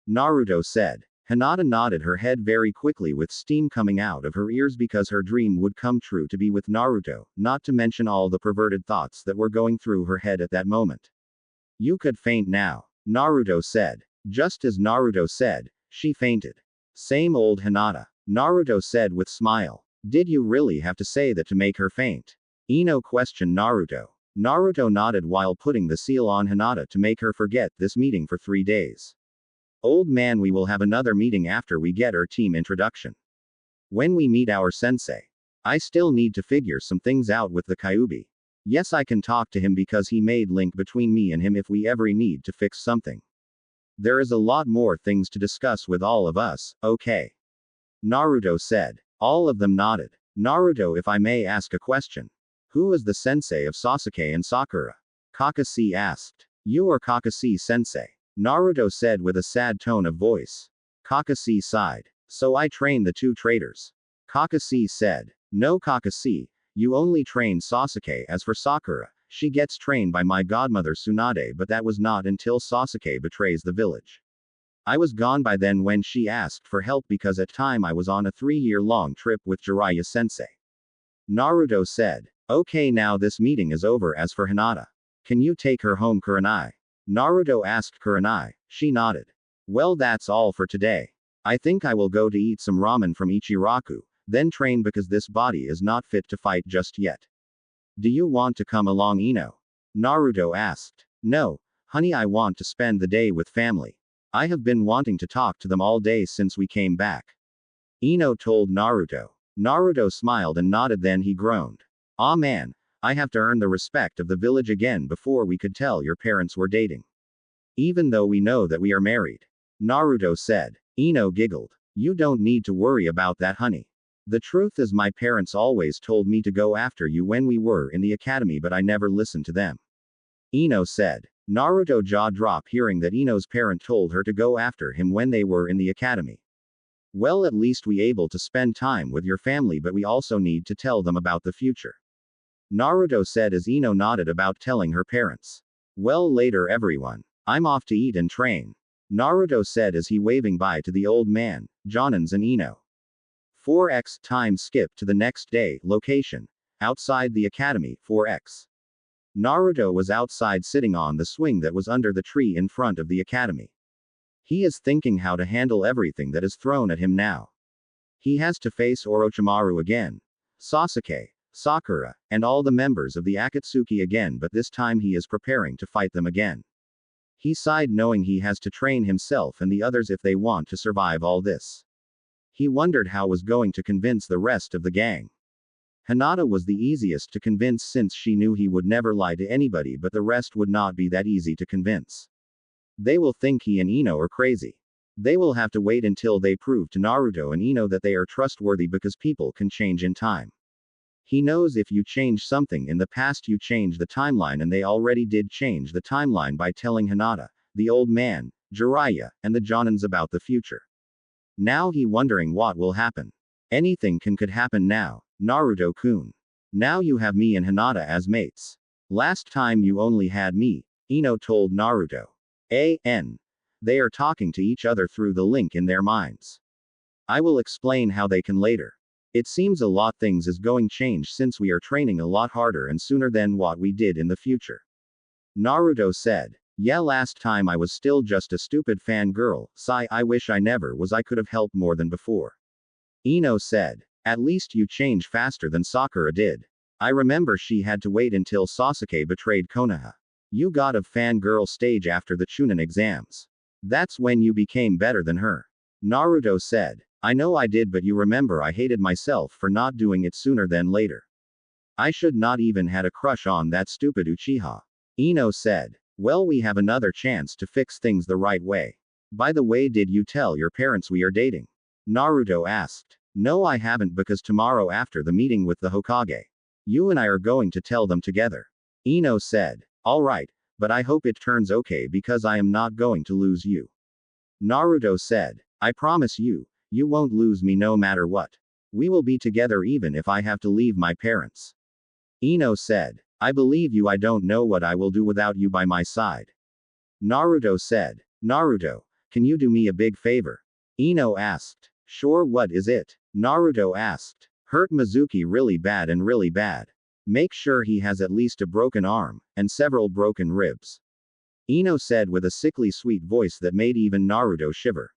Naruto said. Hinata nodded her head very quickly with steam coming out of her ears because her dream would come true to be with Naruto, not to mention all the perverted thoughts that were going through her head at that moment. You could faint now, Naruto said. Just as Naruto said, she fainted. Same old Hinata, Naruto said with smile. Did you really have to say that to make her faint? Ino questioned Naruto. Naruto nodded while putting the seal on Hinata to make her forget this meeting for 3 days. Old man, we will have another meeting after we get our team introduction. When we meet our sensei. I still need to figure some things out with the Kyuubi. Yes, I can talk to him because he made link between me and him if we ever need to fix something. There is a lot more things to discuss with all of us, okay? Naruto said. All of them nodded. Naruto, if I may ask a question. Who is the sensei of Sasuke and Sakura? Kakashi asked. You or Kakashi sensei? Naruto said with a sad tone of voice. Kakashi sighed. So I train the two traitors. Kakashi said. No Kakashi, you only train Sasuke. As for Sakura, she gets trained by my godmother Tsunade, but that was not until Sasuke betrays the village. I was gone by then when she asked for help because at time I was on a 3-year-long trip with Jiraiya sensei. Naruto said. Okay, now this meeting is over. As for Hinata. Can you take her home, Kurenai? Naruto asked Kurenai. She nodded. Well, that's all for today. I think I will go to eat some ramen from Ichiraku, then train because this body is not fit to fight just yet. Do you want to come along, Ino? Naruto asked. No, honey, I want to spend the day with family. I have been wanting to talk to them all day since we came back. Ino told Naruto. Naruto smiled and nodded, then he groaned. Aw man, I have to earn the respect of the village again before we could tell your parents we're dating. Even though we know that we are married. Naruto said. Ino giggled. You don't need to worry about that, honey. The truth is, my parents always told me to go after you when we were in the academy, but I never listened to them. Ino said. Naruto jaw dropped hearing that Ino's parent told her to go after him when they were in the academy. Well, at least we able to spend time with your family, but we also need to tell them about the future. Naruto said as Ino nodded about telling her parents. Well, later everyone. I'm off to eat and train. Naruto said as he waving bye to the old man, Jonins and Ino. 4x time skip to the next day, location. Outside the academy, 4x. Naruto was outside sitting on the swing that was under the tree in front of the academy. He is thinking how to handle everything that is thrown at him now. He has to face Orochimaru again, Sasuke, Sakura, and all the members of the Akatsuki again, but this time he is preparing to fight them again. He sighed knowing he has to train himself and the others if they want to survive all this. He wondered how was going to convince the rest of the gang. Hinata was the easiest to convince since she knew he would never lie to anybody, but the rest would not be that easy to convince. They will think he and Ino are crazy. They will have to wait until they prove to Naruto and Ino that they are trustworthy, because people can change in time. He knows if you change something in the past, you change the timeline, and they already did change the timeline by telling Hinata, the old man, Jiraiya, and the Jonins about the future. Now he wondering what will happen. Anything could happen now, Naruto-kun. Now you have me and Hinata as mates. Last time you only had me, Ino told Naruto. They are talking to each other through the link in their minds. I will explain how they can later. It seems a lot things is going change since we are training a lot harder and sooner than what we did in the future. Naruto said. Yeah, last time I was still just a stupid fangirl, sigh, I wish I never was, I could have helped more than before. Ino said. At least you change faster than Sakura did. I remember she had to wait until Sasuke betrayed Konoha. You got of fangirl stage after the Chunin exams. That's when you became better than her. Naruto said. I know I did, but you remember I hated myself for not doing it sooner than later. I should not even had a crush on that stupid Uchiha. Ino said. Well, we have another chance to fix things the right way. By the way, did you tell your parents we are dating? Naruto asked. No, I haven't, because tomorrow after the meeting with the Hokage, you and I are going to tell them together. Ino said. Alright, but I hope it turns okay, because I am not going to lose you. Naruto said. I promise you, you won't lose me no matter what. We will be together even if I have to leave my parents. Ino said. I believe you, I don't know what I will do without you by my side. Naruto said. Naruto, can you do me a big favor? Ino asked. Sure, what is it? Naruto asked. Hurt Mizuki really bad and really bad. Make sure he has at least a broken arm, and several broken ribs. Ino said with a sickly sweet voice that made even Naruto shiver.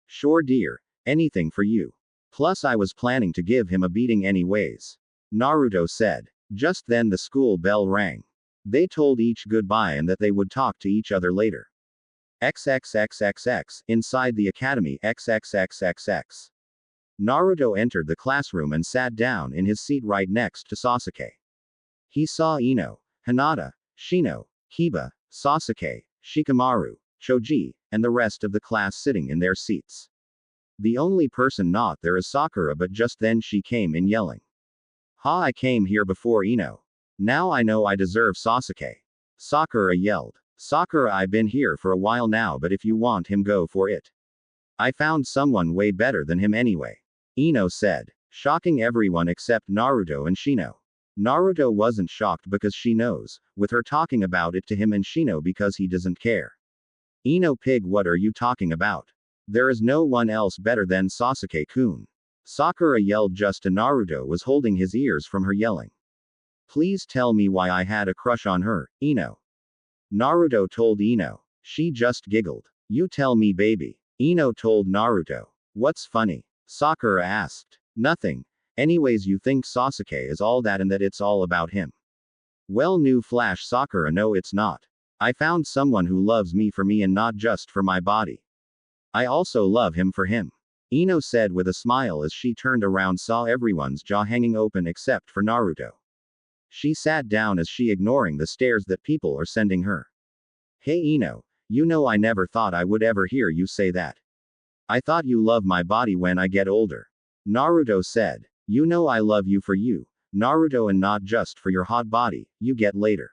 Sure dear, anything for you. Plus I was planning to give him a beating anyways. Naruto said. Just then the school bell rang. They told each goodbye and that they would talk to each other later. XXXXX, inside the academy XXXXX. Naruto entered the classroom and sat down in his seat right next to Sasuke. He saw Ino, Hinata, Shino, Kiba, Sasuke, Shikamaru, Choji, and the rest of the class sitting in their seats. The only person not there is Sakura, but just then she came in yelling. Ha, I came here before Ino. Now I know I deserve Sasuke. Sakura yelled. Sakura, I've been here for a while now, but if you want him, go for it. I found someone way better than him anyway. Ino said, shocking everyone except Naruto and Shino. Naruto wasn't shocked because she knows, with her talking about it to him, and Shino because he doesn't care. Ino pig, what are you talking about? There is no one else better than Sasuke-kun. Sakura yelled just as Naruto was holding his ears from her yelling. Please tell me why I had a crush on her, Ino. Naruto told Ino. She just giggled. You tell me, baby. Ino told Naruto. What's funny? Sakura asked. Nothing. Anyways, you think Sasuke is all that and that it's all about him. Well, new Flash Sakura, no, it's not. I found someone who loves me for me and not just for my body. I also love him for him. Ino said with a smile as she turned around, saw everyone's jaw hanging open except for Naruto. She sat down as she ignoring the stares that people are sending her. Hey Ino, you know I never thought I would ever hear you say that. I thought you love my body when I get older. Naruto said. You know I love you for you, Naruto, and not just for your hot body you get later.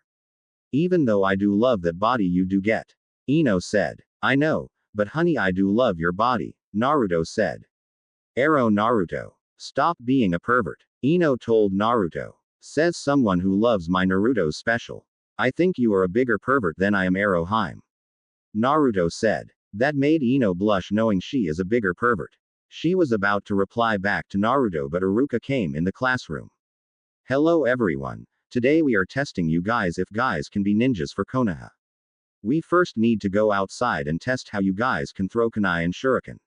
Even though I do love that body you do get. Ino said. I know, but honey, I do love your body, Naruto said. Arrow Naruto. Stop being a pervert. Ino told Naruto. Says someone who loves my Naruto's special. I think you are a bigger pervert than I am, Arrow Heim. Naruto said. That made Ino blush, knowing she is a bigger pervert. She was about to reply back to Naruto, but Iruka came in the classroom. Hello everyone. Today we are testing you guys if guys can be ninjas for Konoha. We first need to go outside and test how you guys can throw kunai and shuriken.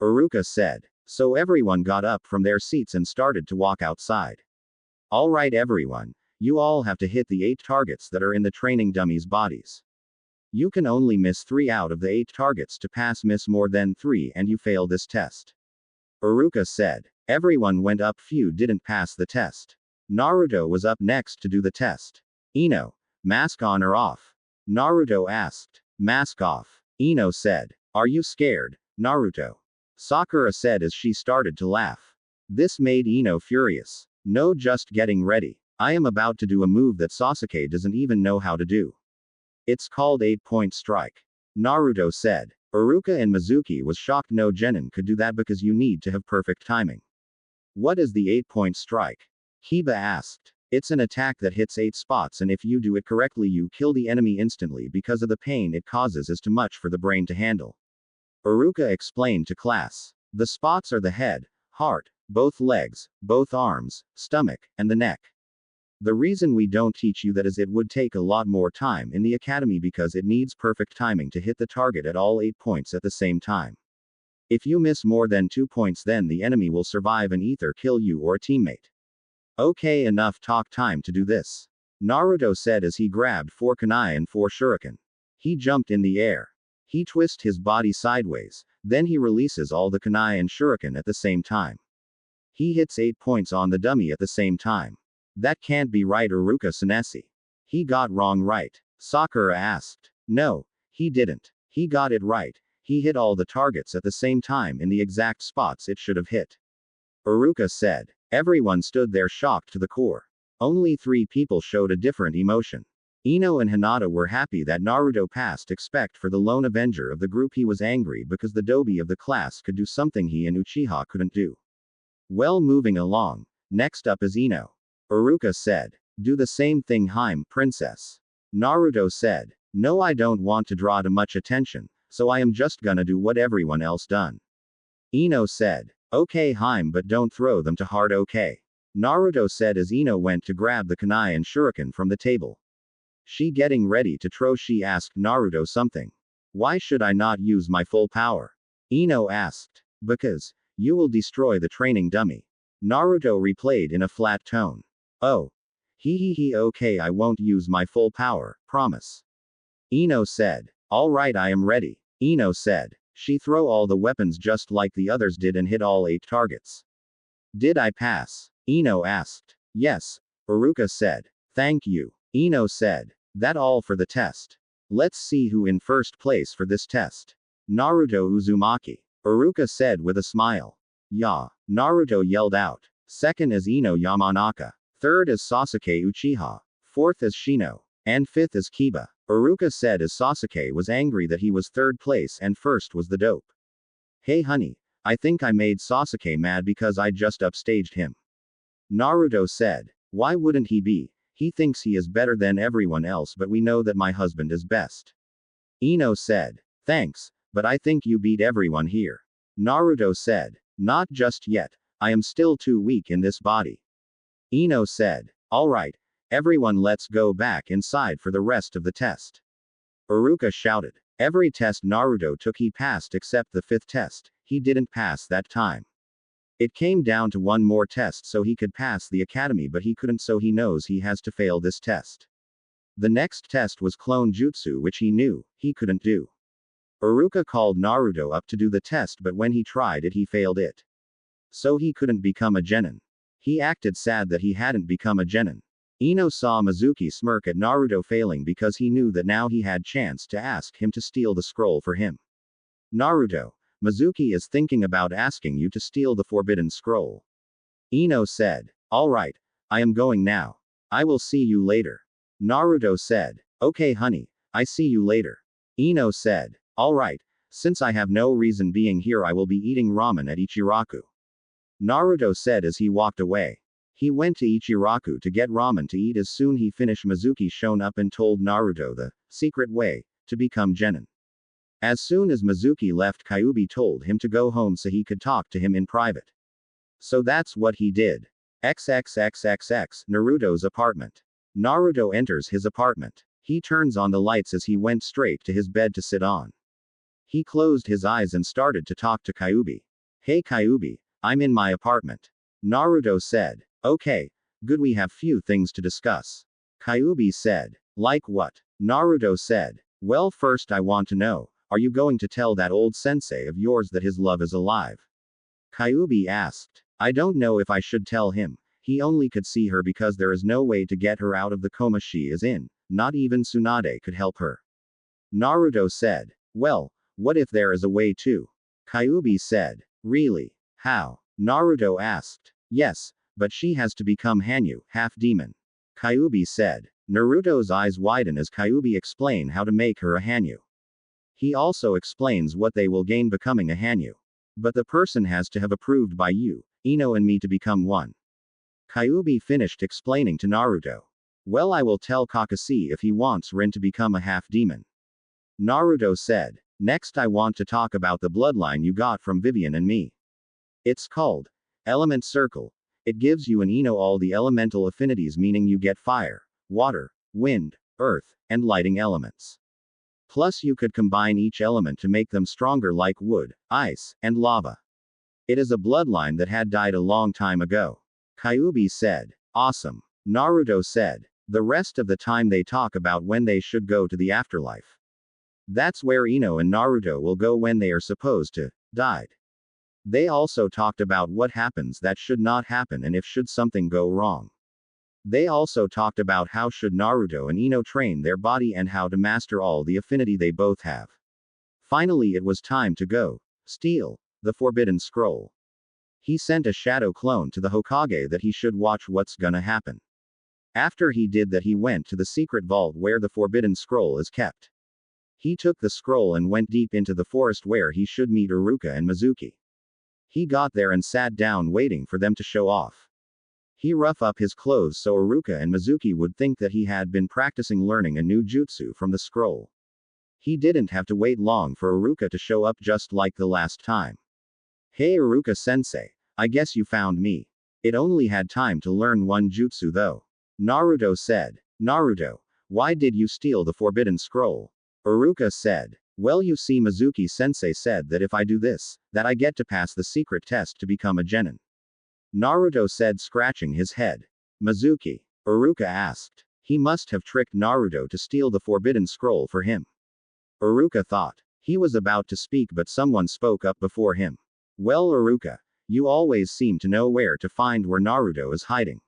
Iruka said. So everyone got up from their seats and started to walk outside. Alright everyone, you all have to hit the 8 targets that are in the training dummies' bodies. You can only miss 3 out of the 8 targets to pass. Miss more than 3 and you fail this test. Iruka said. Everyone went up, few didn't pass the test. Naruto was up next to do the test. Ino, mask on or off? Naruto asked. Mask off. Ino said. Are you scared, Naruto? Sakura said as she started to laugh. This made Ino furious. No, just getting ready. I am about to do a move that Sasuke doesn't even know how to do. It's called 8-point strike. Naruto said. Iruka and Mizuki was shocked. No genin could do that because you need to have perfect timing. What is the 8-point strike? Kiba asked. It's an attack that hits 8 spots, and if you do it correctly you kill the enemy instantly because of the pain it causes is too much for the brain to handle. Iruka explained to class. The spots are the head, heart, both legs, both arms, stomach, and the neck. The reason we don't teach you that is it would take a lot more time in the academy because it needs perfect timing to hit the target at all 8 points at the same time. If you miss more than 2 points, then the enemy will survive and either kill you or a teammate. Okay, enough talk, time to do this. Naruto said as he grabbed 4 kunai and 4 shuriken. He jumped in the air. He twists his body sideways, then he releases all the kunai and shuriken at the same time. He hits 8 points on the dummy at the same time. That can't be right, Iruka Senesi. He got wrong, right? Sakura asked. No, he didn't. He got it right. He hit all the targets at the same time in the exact spots it should have hit. Iruka said. Everyone stood there shocked to the core. Only 3 people showed a different emotion. Ino and Hinata were happy that Naruto passed, except for the lone avenger of the group. He was angry because the dobi of the class could do something he and Uchiha couldn't do. Well, moving along. Next up is Ino. Iruka said. Do the same thing, Heim, princess. Naruto said. No, I don't want to draw too much attention, so I am just gonna do what everyone else done. Ino said. Okay, Heim, but don't throw them too hard, okay? Naruto said as Ino went to grab the kunai and shuriken from the table. She getting ready to throw. She asked Naruto something. Why should I not use my full power? Ino asked. Because you will destroy the training dummy. Naruto replied in a flat tone. Oh. He, okay, I won't use my full power, promise. Ino said. Alright, I am ready. Ino said. She throw all the weapons just like the others did and hit all 8 targets. Did I pass? Ino asked. Yes, Iruka said. Thank you. Ino said. That all for the test. Let's see who in first place for this test. Naruto Uzumaki. Iruka said with a smile. Ya. Naruto yelled out. Second is Ino Yamanaka. Third is Sasuke Uchiha. Fourth is Shino. And fifth is Kiba. Iruka said as Sasuke was angry that he was third place and first was the dope. Hey honey, I think I made Sasuke mad because I just upstaged him. Naruto said. Why wouldn't he be? He thinks he is better than everyone else, but we know that my husband is best. Ino said. Thanks, but I think you beat everyone here. Naruto said. Not just yet. I am still too weak in this body. Ino said. Alright, everyone, let's go back inside for the rest of the test. Iruka shouted. Every test Naruto took he passed except the 5th test, he didn't pass that time. It came down to one more test so he could pass the academy, but he couldn't, so he knows he has to fail this test. The next test was clone jutsu, which he knew he couldn't do. Iruka called Naruto up to do the test, but when he tried it he failed it. So he couldn't become a genin. He acted sad that he hadn't become a genin. Ino saw Mizuki smirk at Naruto failing because he knew that now he had chance to ask him to steal the scroll for him. Naruto, Mizuki is thinking about asking you to steal the forbidden scroll. Ino said. Alright, I am going now. I will see you later. Naruto said. Okay honey, I see you later. Ino said. Alright, since I have no reason being here, I will be eating ramen at Ichiraku. Naruto said as he walked away. He went to Ichiraku to get ramen to eat. As soon he finished, Mizuki shone up and told Naruto the secret way to become genin. As soon as Mizuki left, Kyuubi told him to go home so he could talk to him in private. So that's what he did. XXXXX, Naruto's apartment. Naruto enters his apartment. He turns on the lights as he went straight to his bed to sit on. He closed his eyes and started to talk to Kyuubi. Hey Kyuubi, I'm in my apartment. Naruto said. Okay, good, we have few things to discuss. Kyuubi said. Like what? Naruto said. Well, first I want to know, are you going to tell that old sensei of yours that his love is alive? Kyuubi asked. I don't know if I should tell him. He only could see her because there is no way to get her out of the coma she is in. Not even Tsunade could help her. Naruto said. Well, what if there is a way to? Kyuubi said. Really? How? Naruto asked. Yes, but she has to become Hanyu, half demon. Kyuubi said. Naruto's eyes widen as Kyuubi explain how to make her a Hanyu. He also explains what they will gain becoming a Hanyu. But the person has to have approved by you, Ino and me to become one. Kyuubi finished explaining to Naruto. Well, I will tell Kakashi if he wants Rin to become a half-demon. Naruto said. Next I want to talk about the bloodline you got from Vivian and me. It's called Element Circle. It gives you and Ino all the elemental affinities, meaning you get fire, water, wind, earth, and lighting elements. Plus you could combine each element to make them stronger, like wood, ice, and lava. It is a bloodline that had died a long time ago. Kyuubi said. Awesome. Naruto said. The rest of the time they talk about when they should go to the afterlife. That's where Ino and Naruto will go when they are supposed to died. They also talked about what happens that should not happen and if should something go wrong. They also talked about how should Naruto and Ino train their body and how to master all the affinity they both have. Finally it was time to go steal the forbidden scroll. He sent a shadow clone to the Hokage that he should watch what's gonna happen. After he did that, he went to the secret vault where the forbidden scroll is kept. He took the scroll and went deep into the forest where he should meet Iruka and Mizuki. He got there and sat down waiting for them to show off. He rough up his clothes so Iruka and Mizuki would think that he had been practicing learning a new jutsu from the scroll. He didn't have to wait long for Iruka to show up, just like the last time. Hey Iruka sensei, I guess you found me. It only had time to learn one jutsu though. Naruto said. Naruto, why did you steal the forbidden scroll? Iruka said. Well, you see, Mizuki sensei said that if I do this, that I get to pass the secret test to become a genin. Naruto said, scratching his head. Mizuki? Iruka asked. He must have tricked Naruto to steal the forbidden scroll for him. Iruka thought. He was about to speak, but someone spoke up before him. Well, Iruka, you always seem to know where to find where Naruto is hiding.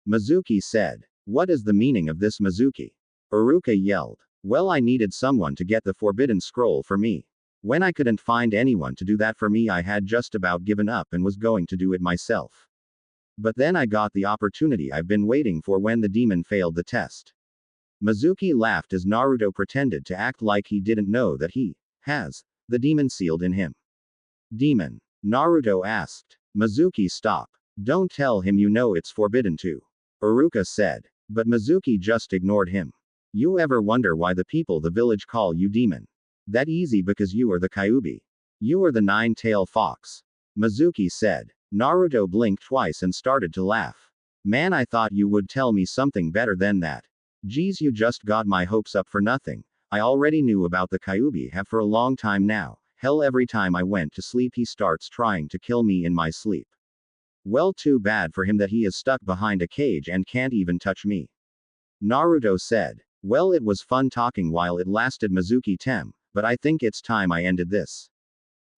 Mizuki said. What is the meaning of this, Mizuki? Iruka yelled. Well, I needed someone to get the forbidden scroll for me. When I couldn't find anyone to do that for me, I had just about given up and was going to do it myself. But then I got the opportunity I've been waiting for when the demon failed the test. Mizuki laughed as Naruto pretended to act like he didn't know that he has the demon sealed in him. Demon? Naruto asked. Mizuki, stop. Don't tell him you know it's forbidden to. Iruka said. But Mizuki just ignored him. You ever wonder why the people the village call you demon? That easy, because you are the Kyuubi. You are the nine-tailed fox. Mizuki said. Naruto blinked twice and started to laugh. Man, I thought you would tell me something better than that. Geez, you just got my hopes up for nothing. I already knew about the Kyuubi have for a long time now. Hell, every time I went to sleep he starts trying to kill me in my sleep. Well, too bad for him that he is stuck behind a cage and can't even touch me. Naruto said. Well, it was fun talking while it lasted, Mizuki Tem, but I think it's time I ended this.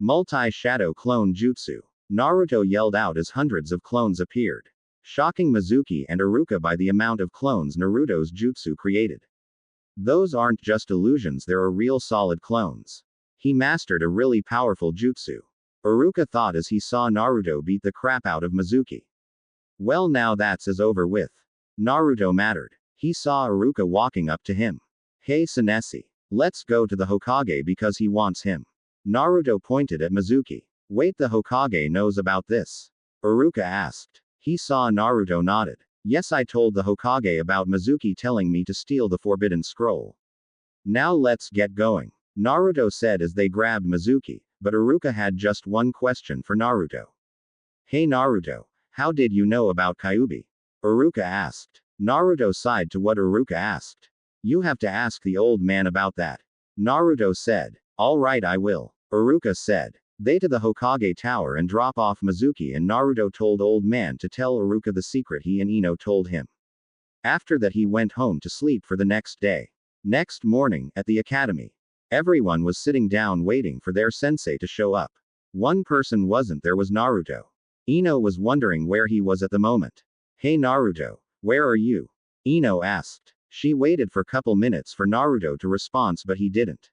Multi-shadow clone jutsu. Naruto yelled out as hundreds of clones appeared, shocking Mizuki and Iruka by the amount of clones Naruto's jutsu created. Those aren't just illusions, they're real solid clones. He mastered a really powerful jutsu. Iruka thought as he saw Naruto beat the crap out of Mizuki. Well, now that's as over with. Naruto mattered. He saw Iruka walking up to him. Hey Senesi. Let's go to the Hokage because he wants him. Naruto pointed at Mizuki. Wait, the Hokage knows about this? Iruka asked. He saw Naruto nodded. Yes, I told the Hokage about Mizuki telling me to steal the Forbidden Scroll. Now let's get going. Naruto said as they grabbed Mizuki, but Iruka had just one question for Naruto. Hey Naruto, how did you know about Kyuubi? Iruka asked. Naruto sighed to what Iruka asked. You have to ask the old man about that. Naruto said. Alright, I will. Iruka said. They to the Hokage tower and drop off Mizuki, and Naruto told old man to tell Iruka the secret he and Ino told him. After that he went home to sleep for the next day. Next morning, at the academy, everyone was sitting down waiting for their sensei to show up. One person wasn't there, was Naruto. Ino was wondering where he was at the moment. Hey Naruto, where are you? Ino asked. She waited for couple minutes for Naruto to respond, but he didn't.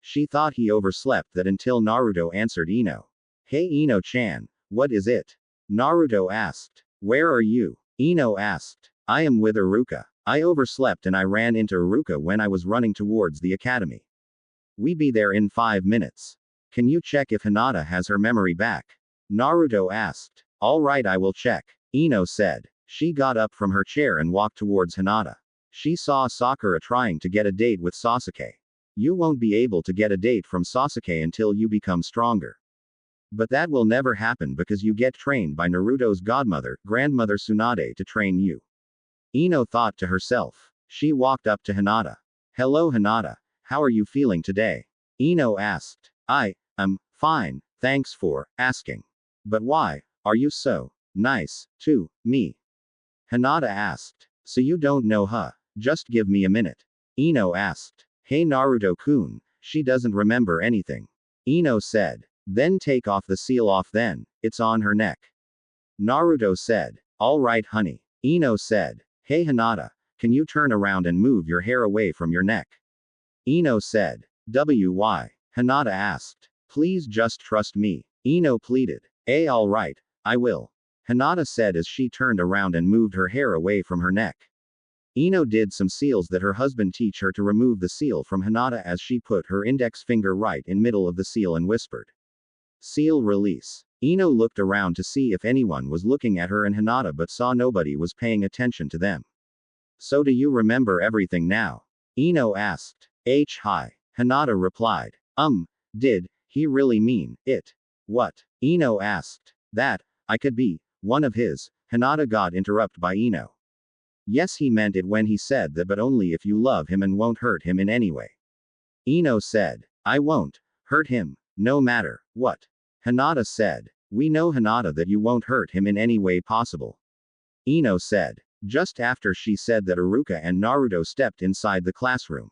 She thought he overslept that until Naruto answered Ino. Hey Ino-chan, what is it? Naruto asked. Where are you? Ino asked. I am with Iruka. I overslept and I ran into Iruka when I was running towards the academy. We be there in 5 minutes. Can you check if Hinata has her memory back? Naruto asked. Alright, I will check. Ino said. She got up from her chair and walked towards Hinata. She saw Sakura trying to get a date with Sasuke. You won't be able to get a date from Sasuke until you become stronger. But that will never happen because you get trained by Naruto's godmother, grandmother Tsunade, to train you. Ino thought to herself. She walked up to Hinata. Hello Hinata, how are you feeling today? Ino asked. I'm fine, thanks for asking. But why are you so nice to me? Hinata asked. So you don't know, huh? Just give me a minute. Ino asked. Hey Naruto-kun, she doesn't remember anything. Ino said. Then take off the seal off then, it's on her neck. Naruto said. Alright honey. Ino said. Hey Hinata, can you turn around and move your hair away from your neck? Ino said. Why? Hinata asked. Please just trust me. Ino pleaded. Alright, I will. Hinata said as she turned around and moved her hair away from her neck. Ino did some seals that her husband teach her to remove the seal from Hinata as she put her index finger right in middle of the seal and whispered. Seal release. Ino looked around to see if anyone was looking at her and Hinata but saw nobody was paying attention to them. So do you remember everything now? Ino asked. Hi. Hinata replied. Did he really mean it? What? Ino asked. That I could be one of his. Hinata got interrupted by Ino. Yes, he meant it when he said that, but only if you love him and won't hurt him in any way. Ino said. I won't hurt him, no matter what. Hinata said. We know Hinata that you won't hurt him in any way possible. Ino said. Just after she said that, Iruka and Naruto stepped inside the classroom.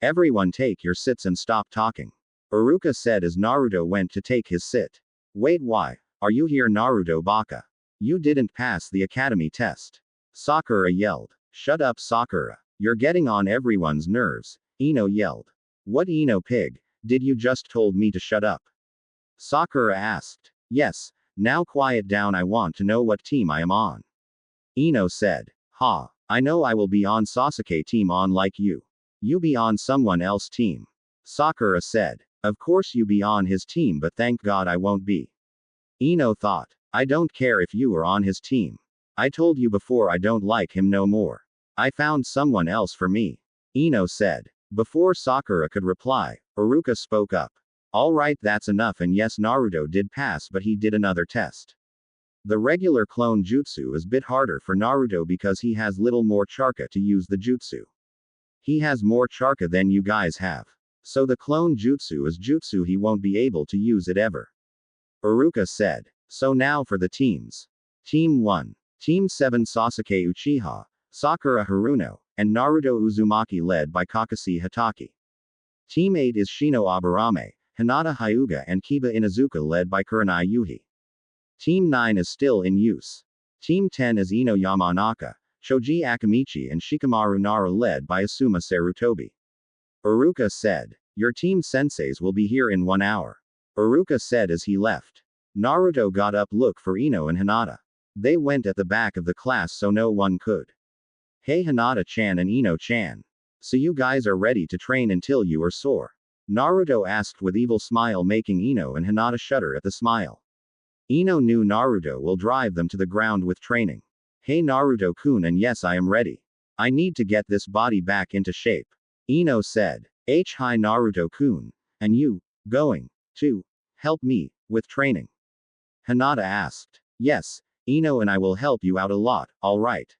Everyone take your sits and stop talking. Iruka said as Naruto went to take his sit. Wait, why are you here, Naruto Baka? You didn't pass the academy test. Sakura yelled. Shut up Sakura. You're getting on everyone's nerves. Ino yelled. What Ino pig, did you just told me to shut up? Sakura asked. Yes, now quiet down, I want to know what team I am on. Ino said. Ha, I know I will be on Sasuke team on like you. You be on someone else team. Sakura said. Of course you be on his team, but thank God I won't be. Ino thought. I don't care if you are on his team. I told you before I don't like him no more. I found someone else for me. Ino said. Before Sakura could reply, Iruka spoke up. Alright, that's enough, and yes, Naruto did pass, but he did another test. The regular clone jutsu is a bit harder for Naruto because he has little more charka to use the jutsu. He has more charka than you guys have. So the clone jutsu is jutsu he won't be able to use it ever. Iruka said. So now for the teams. Team 1. Team 7 Sasuke Uchiha, Sakura Haruno, and Naruto Uzumaki led by Kakashi Hatake. Team 8 is Shino Aburame, Hinata Hyuga and Kiba Inuzuka led by Kurenai Yuhi. Team 9 is still in use. Team 10 is Ino Yamanaka, Shoji Akamichi and Shikamaru Nara led by Asuma Sarutobi. Uruka said, "Your team senseis will be here in 1 hour." Uruka said as he left. Naruto got up look for Ino and Hinata. They went at the back of the class so no one could. "Hey Hinata-chan and Ino-chan. So you guys are ready to train until you are sore?" Naruto asked with evil smile making Ino and Hinata shudder at the smile. Ino knew Naruto will drive them to the ground with training. "Hey Naruto-kun and yes I am ready. I need to get this body back into shape." Ino said. Hi Naruto-kun. And you, going to help me with training?" Hinata asked. "Yes, Ino and I will help you out a lot, alright?"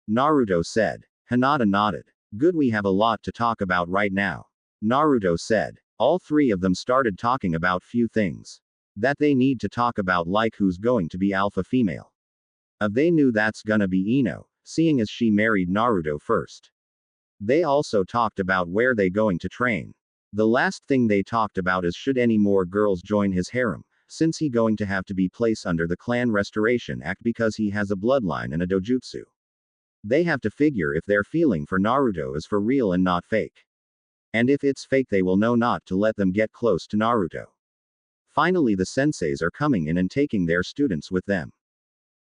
Naruto said. Hinata nodded. "Good, we have a lot to talk about right now." Naruto said. All three of them started talking about few things that they need to talk about, like who's going to be alpha female. They knew that's gonna be Ino, seeing as she married Naruto first. They also talked about where they going to train. The last thing they talked about is should any more girls join his harem, since he going to have to be placed under the Clan Restoration Act because he has a bloodline and a dojutsu. They have to figure if their feeling for Naruto is for real and not fake. And if it's fake they will know not to let them get close to Naruto. Finally the senseis are coming in and taking their students with them.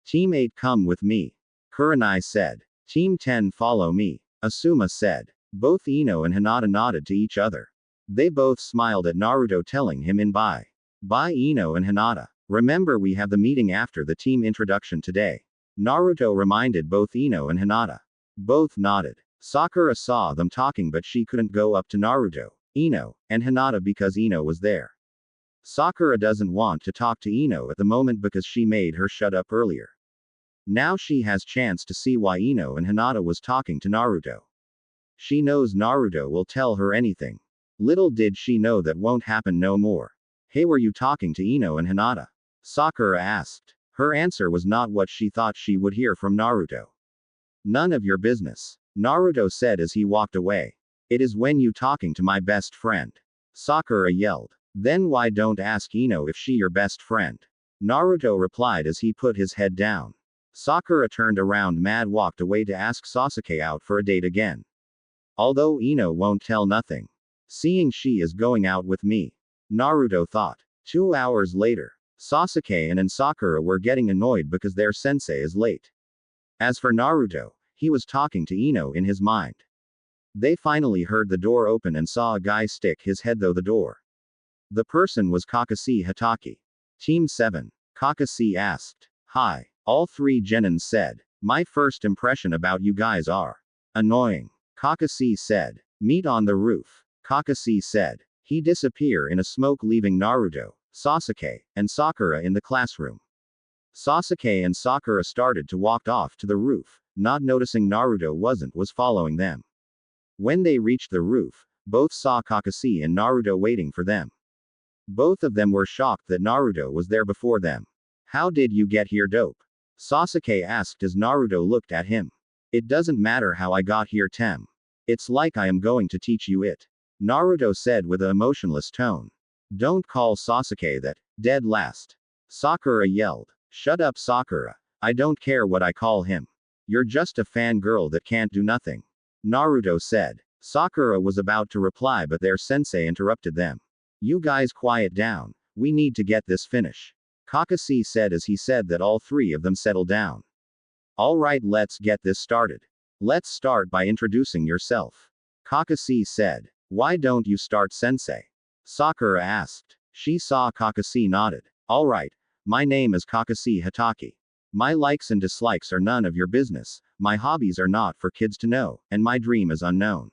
Team 8 come with me. Kurenai said. Team 10 follow me. Asuma said. Both Ino and Hinata nodded to each other. They both smiled at Naruto telling him in bye. Bye Ino and Hinata. Remember we have the meeting after the team introduction today. Naruto reminded both Ino and Hinata. Both nodded. Sakura saw them talking but she couldn't go up to Naruto, Ino, and Hinata because Ino was there. Sakura doesn't want to talk to Ino at the moment because she made her shut up earlier. Now she has chance to see why Ino and Hinata was talking to Naruto. She knows Naruto will tell her anything. Little did she know that won't happen no more. Hey, were you talking to Ino and Hinata? Sakura asked. Her answer was not what she thought she would hear from Naruto. None of your business, Naruto said as he walked away. It is when you talking to my best friend. Sakura yelled. Then why don't ask Ino if she your best friend? Naruto replied as he put his head down. Sakura turned around mad walked away to ask Sasuke out for a date again. Although Ino won't tell nothing. Seeing she is going out with me. Naruto thought. 2 hours later. Sasuke and Sakura were getting annoyed because their sensei is late. As for Naruto, he was talking to Ino in his mind. They finally heard the door open and saw a guy stick his head through the door. The person was Kakashi Hatake. Team 7. Kakashi asked. Hi. All three genins said. My first impression about you guys are annoying. Kakashi said. Meet on the roof. Kakashi said. He disappeared in a smoke leaving Naruto, Sasuke, and Sakura in the classroom. Sasuke and Sakura started to walk off to the roof, not noticing Naruto was following them. When they reached the roof, both saw Kakashi and Naruto waiting for them. Both of them were shocked that Naruto was there before them. How did you get here, dope? Sasuke asked as Naruto looked at him. It doesn't matter how I got here, Tem. It's like I am going to teach you it. Naruto said with an emotionless tone. Don't call Sasuke that, dead last. Sakura yelled. Shut up Sakura. I don't care what I call him. You're just a fangirl that can't do nothing. Naruto said. Sakura was about to reply but their sensei interrupted them. You guys quiet down. We need to get this finish. Kakashi said as he said that all three of them settled down. Alright, let's get this started. Let's start by introducing yourself. Kakashi said. Why don't you start, sensei? Sakura asked. She saw Kakashi nodded. Alright, my name is Kakashi Hatake. My likes and dislikes are none of your business, my hobbies are not for kids to know, and my dream is unknown.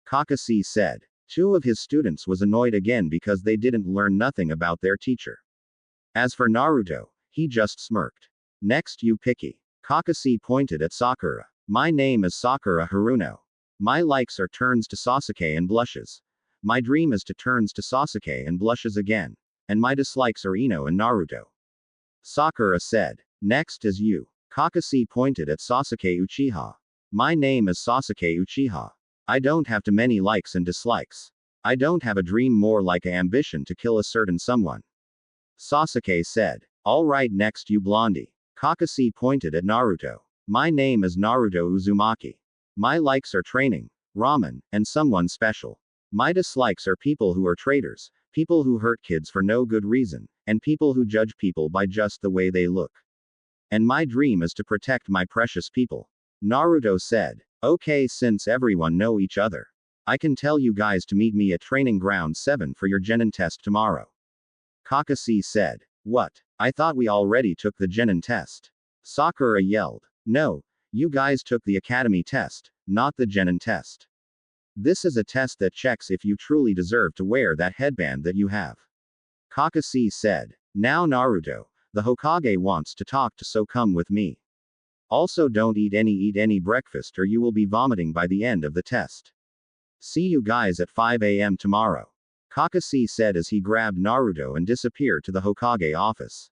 Kakashi said. Two of his students was annoyed again because they didn't learn nothing about their teacher. As for Naruto, he just smirked. Next, you picky. Kakashi pointed at Sakura. My name is Sakura Haruno. My likes are turns to Sasuke and blushes. My dream is to turns to Sasuke and blushes again. And my dislikes are Ino and Naruto. Sakura said. Next is you. Kakashi pointed at Sasuke Uchiha. My name is Sasuke Uchiha. I don't have too many likes and dislikes. I don't have a dream more like an ambition to kill a certain someone. Sasuke said. Alright, next you blondie. Kakashi pointed at Naruto. My name is Naruto Uzumaki. My likes are training, ramen, and someone special. My dislikes are people who are traitors, people who hurt kids for no good reason, and people who judge people by just the way they look. And my dream is to protect my precious people. Naruto said. Okay, since everyone know each other, I can tell you guys to meet me at training ground 7 for your genin test tomorrow. Kakashi said. What? I thought we already took the genin test. Sakura yelled. No, you guys took the academy test, not the genin test. This is a test that checks if you truly deserve to wear that headband that you have. Kakashi said. Now Naruto, the Hokage wants to talk to, so come with me. Also don't eat any breakfast or you will be vomiting by the end of the test. See you guys at 5 a.m. tomorrow. Kakashi said as he grabbed Naruto and disappeared to the Hokage office.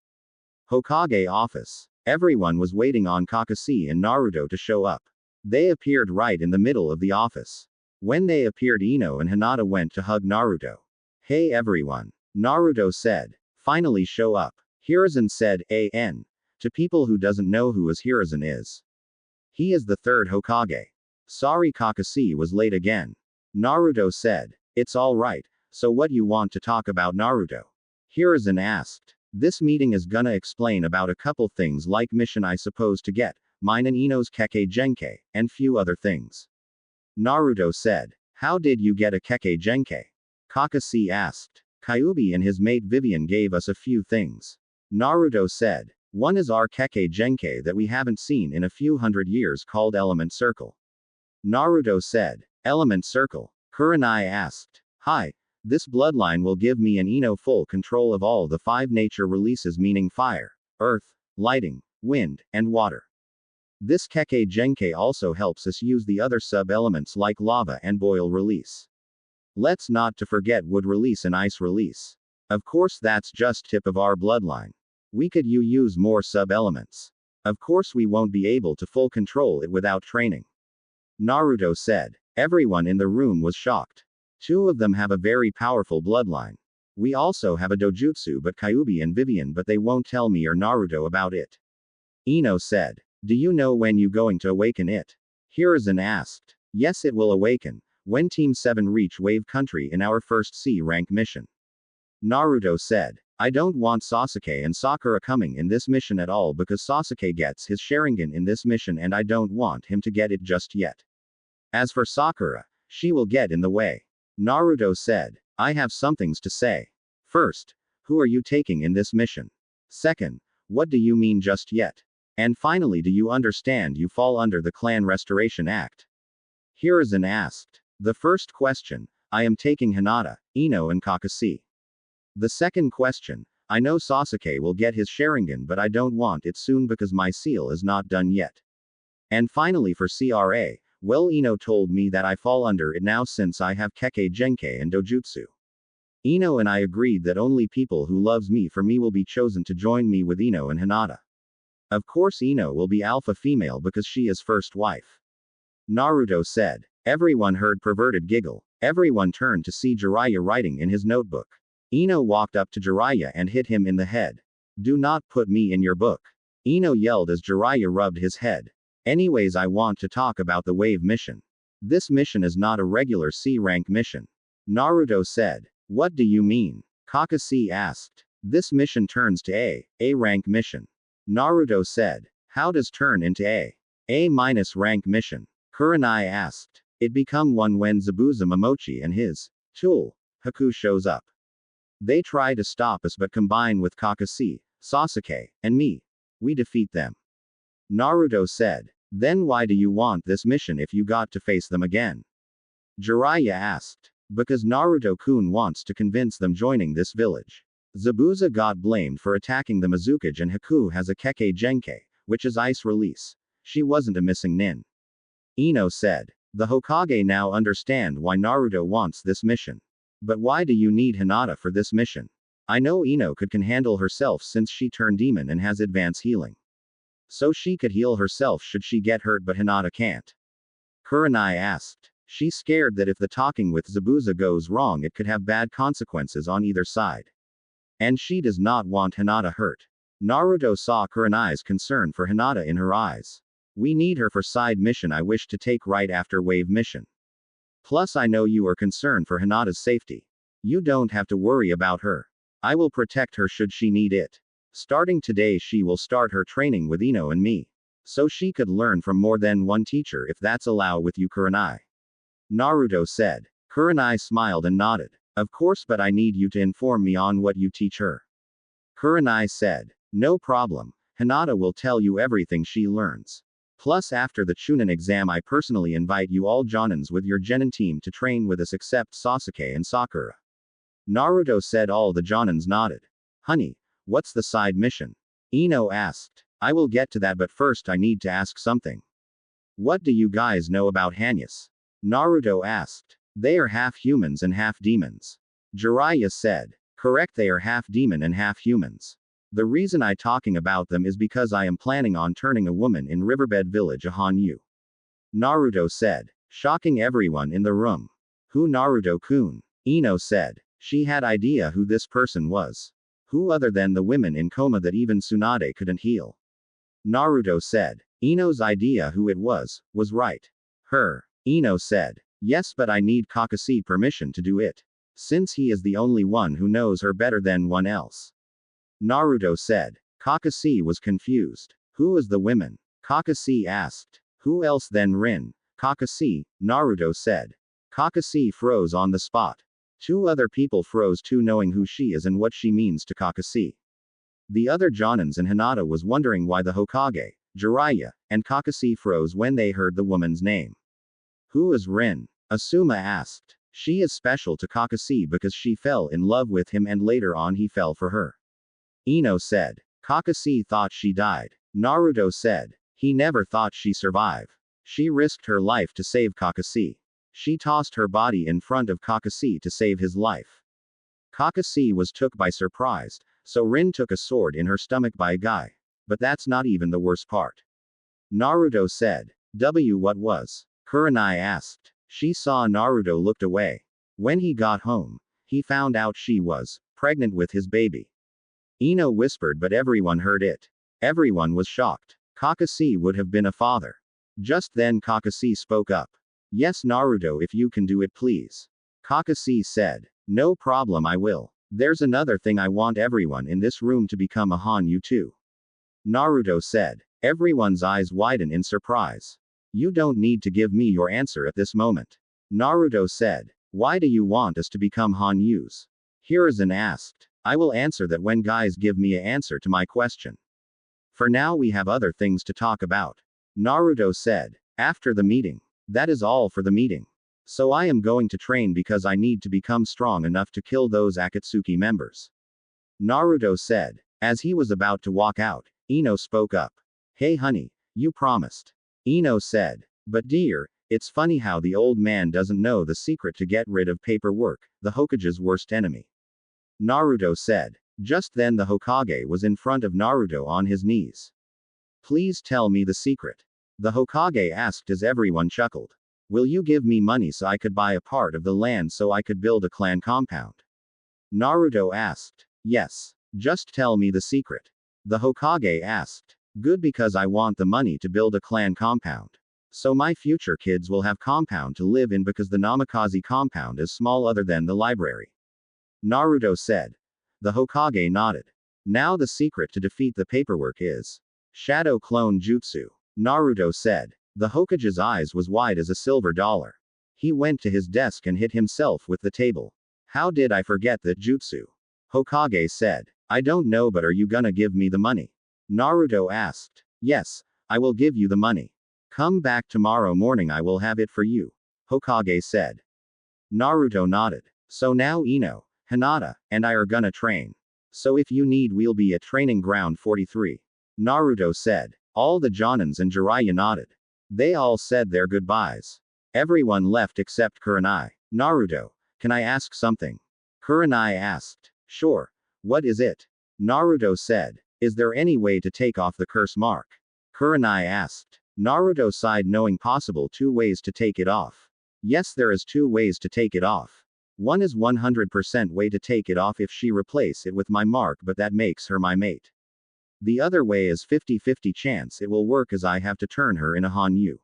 Hokage office. Everyone was waiting on Kakashi and Naruto to show up. They appeared right in the middle of the office. When they appeared, Ino and Hinata went to hug Naruto. Hey everyone. Naruto said. Finally show up. Hiruzen said, "An." To people who doesn't know who Hiruzen is. He is the third Hokage. Sorry Kakashi was late again. Naruto said. It's alright, so what you want to talk about Naruto? Hiruzen asked. This meeting is gonna explain about a couple things like mission I supposed to get, mine and Ino's Keke Genkai, and few other things. Naruto said. How did you get a Keke Genkai? Kakashi asked. Kyuubi and his mate Vivian gave us a few things. Naruto said. One is our Keke Genkai that we haven't seen in a few hundred years called Element Circle. Naruto said. Element Circle? Kurenai asked. Hi. This bloodline will give me and Ino full control of all the 5 nature releases, meaning fire, earth, lighting, wind, and water. This Keke Genkai also helps us use the other sub-elements like lava and boil release. Let's not to forget wood release and ice release. Of course that's just tip of our bloodline. We could use more sub-elements. Of course we won't be able to full control it without training. Naruto said. Everyone in the room was shocked. 2 of them have a very powerful bloodline. We also have a dojutsu but Kyuubi and Vivian, but they won't tell me or Naruto about it. Ino said. Do you know when you going to awaken it? Hiruzen asked. Yes, it will awaken when Team 7 reach Wave Country in our first C rank mission. Naruto said. I don't want Sasuke and Sakura coming in this mission at all because Sasuke gets his Sharingan in this mission and I don't want him to get it just yet. As for Sakura, she will get in the way. Naruto said. I have some things to say. First, who are you taking in this mission? Second, what do you mean just yet? And finally, do you understand you fall under the Clan Restoration Act? Hiruzen asked. The first question, I am taking Hinata, Ino and Kakashi. The second question, I know Sasuke will get his Sharingan but I don't want it soon because my seal is not done yet. And finally for CRA, well Ino told me that I fall under it now since I have Keke Genkai and Dojutsu. Ino and I agreed that only people who loves me for me will be chosen to join me with Ino and Hinata. Of course Ino will be alpha female because she is first wife. Naruto said. Everyone heard perverted giggle. Everyone turned to see Jiraiya writing in his notebook. Ino walked up to Jiraiya and hit him in the head. Do not put me in your book. Ino yelled as Jiraiya rubbed his head. Anyways, I want to talk about the wave mission. This mission is not a regular C rank mission. Naruto said. What do you mean? Kakashi asked. This mission turns to A rank mission. Naruto said. How does turn into A minus rank mission? Kurenai asked. It become one when Zabuza Momochi and his tool, Haku shows up. They try to stop us but combine with Kakashi, Sasuke, and me. We defeat them. Naruto said. Then why do you want this mission if you got to face them again? Jiraiya asked. Because Naruto-kun wants to convince them joining this village. Zabuza got blamed for attacking the Mizukage and Haku has a Keke Genkai, which is ice release. She wasn't a missing nin. Ino said. The Hokage now understand why Naruto wants this mission. But why do you need Hinata for this mission? I know Ino can handle herself since she turned demon and has advanced healing. So she could heal herself should she get hurt, but Hinata can't. Kurenai asked. She's scared that if the talking with Zabuza goes wrong, it could have bad consequences on either side. And she does not want Hinata hurt. Naruto saw Kurenai's concern for Hinata in her eyes. We need her for side mission I wish to take right after wave mission. Plus I know you are concerned for Hinata's safety. You don't have to worry about her. I will protect her should she need it. Starting today she will start her training with Ino and me. So she could learn from more than one teacher if that's allowed with you, Kurenai. Naruto said. Kurenai smiled and nodded. Of course, but I need you to inform me on what you teach her. Kurenai said. No problem. Hinata will tell you everything she learns. Plus after the Chunin exam I personally invite you all Jonins with your Genin team to train with us except Sasuke and Sakura. Naruto said. All the Jonins nodded. Honey, what's the side mission? Ino asked. I will get to that, but first I need to ask something. What do you guys know about Hanyas? Naruto asked. They are half humans and half demons. Jiraiya said. Correct, they are half demon and half humans. The reason I talking about them is because I am planning on turning a woman in Riverbed Village a Hanyu. Naruto said. Shocking everyone in the room. Who, Naruto-kun? Ino said. She had idea who this person was. Who other than the women in coma that even Tsunade couldn't heal? Naruto said. Ino's idea who it was right. Her. Ino said. Yes, but I need Kakashi permission to do it. Since he is the only one who knows her better than one else. Naruto said. Kakashi was confused. Who is the women? Kakashi asked. Who else then Rin? Kakashi, Naruto said. Kakashi froze on the spot. Two other people froze too, knowing who she is and what she means to Kakashi. The other Jonins and Hinata was wondering why the Hokage, Jiraiya, and Kakashi froze when they heard the woman's name. Who is Rin? Asuma asked. She is special to Kakashi because she fell in love with him and later on he fell for her. Ino said. Kakashi thought she died. Naruto said. He never thought she survived. She risked her life to save Kakashi. She tossed her body in front of Kakashi to save his life. Kakashi was took by surprise, so Rin took a sword in her stomach by a guy. But that's not even the worst part. Naruto said. What was? Kurenai asked. She saw Naruto looked away. When he got home, he found out she was pregnant with his baby. Ino whispered, but everyone heard it. Everyone was shocked. Kakashi would have been a father. Just then Kakashi spoke up. Yes, Naruto, if you can do it, please. Kakashi said. No problem, I will. There's another thing, I want everyone in this room to become a Hanyu too. Naruto said. Everyone's eyes widen in surprise. You don't need to give me your answer at this moment. Naruto said. Why do you want us to become Hanyus? Hiruzen asked. I will answer that when guys give me an answer to my question. For now we have other things to talk about. Naruto said. After the meeting. That is all for the meeting. So I am going to train because I need to become strong enough to kill those Akatsuki members. Naruto said. As he was about to walk out, Ino spoke up. Hey honey, you promised. Ino said. But dear, it's funny how the old man doesn't know the secret to get rid of paperwork, the Hokage's worst enemy. Naruto said. Just then the Hokage was in front of Naruto on his knees. Please tell me the secret. The Hokage asked as everyone chuckled. Will you give me money so I could buy a part of the land so I could build a clan compound? Naruto asked. Yes. Just tell me the secret. The Hokage asked. Good, because I want the money to build a clan compound. So my future kids will have compound to live in, because the Namikaze compound is small other than the library. Naruto said. The Hokage nodded. Now the secret to defeat the paperwork is Shadow Clone Jutsu. Naruto said. The Hokage's eyes was wide as a silver dollar. He went to his desk and hit himself with the table. How did I forget that jutsu? Hokage said. I don't know, but are you gonna give me the money? Naruto asked. Yes, I will give you the money. Come back tomorrow morning, I will have it for you. Hokage said. Naruto nodded. So now Ino, Hinata, and I are gonna train. So if you need, we'll be at training ground 43. Naruto said. All the Jonins and Jiraiya nodded. They all said their goodbyes. Everyone left except Kurenai. Naruto, can I ask something? Kurenai asked. Sure. What is it? Naruto said. Is there any way to take off the curse mark? Kurenai asked. Naruto sighed, knowing possible 2 ways to take it off. Yes, there is 2 ways to take it off. One is 100% way to take it off if she replace it with my mark, but that makes her my mate. The other way is 50-50 chance it will work, as I have to turn her in a Hanyu.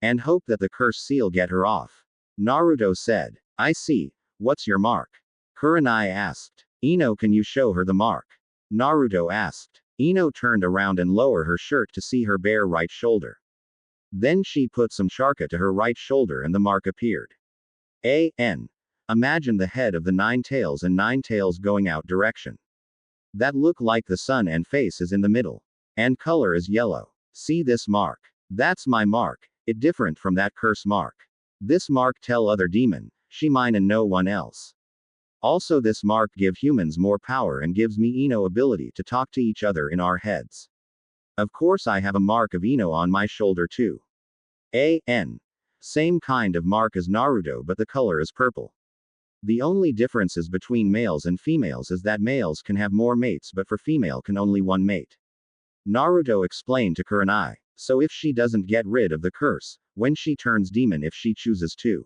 And hope that the curse seal get her off. Naruto said. I see. What's your mark? Kurenai asked. Ino, can you show her the mark? Naruto asked. Ino turned around and lowered her shirt to see her bare right shoulder. Then she put some charka to her right shoulder and the mark appeared. A.N. Imagine the head of the 9 tails and 9 tails going out direction. That look like the sun, and face is in the middle. And color is yellow. See this mark? That's my mark. It different from that curse mark. This mark tell other demon, she mine and no one else. Also this mark give humans more power and gives me Ino ability to talk to each other in our heads. Of course I have a mark of Ino on my shoulder too. A.N. Same kind of mark as Naruto, but the color is purple. The only differences between males and females is that males can have more mates, but for female can only one mate. Naruto explained to Kurenai. So if she doesn't get rid of the curse, when she turns demon, if she chooses to,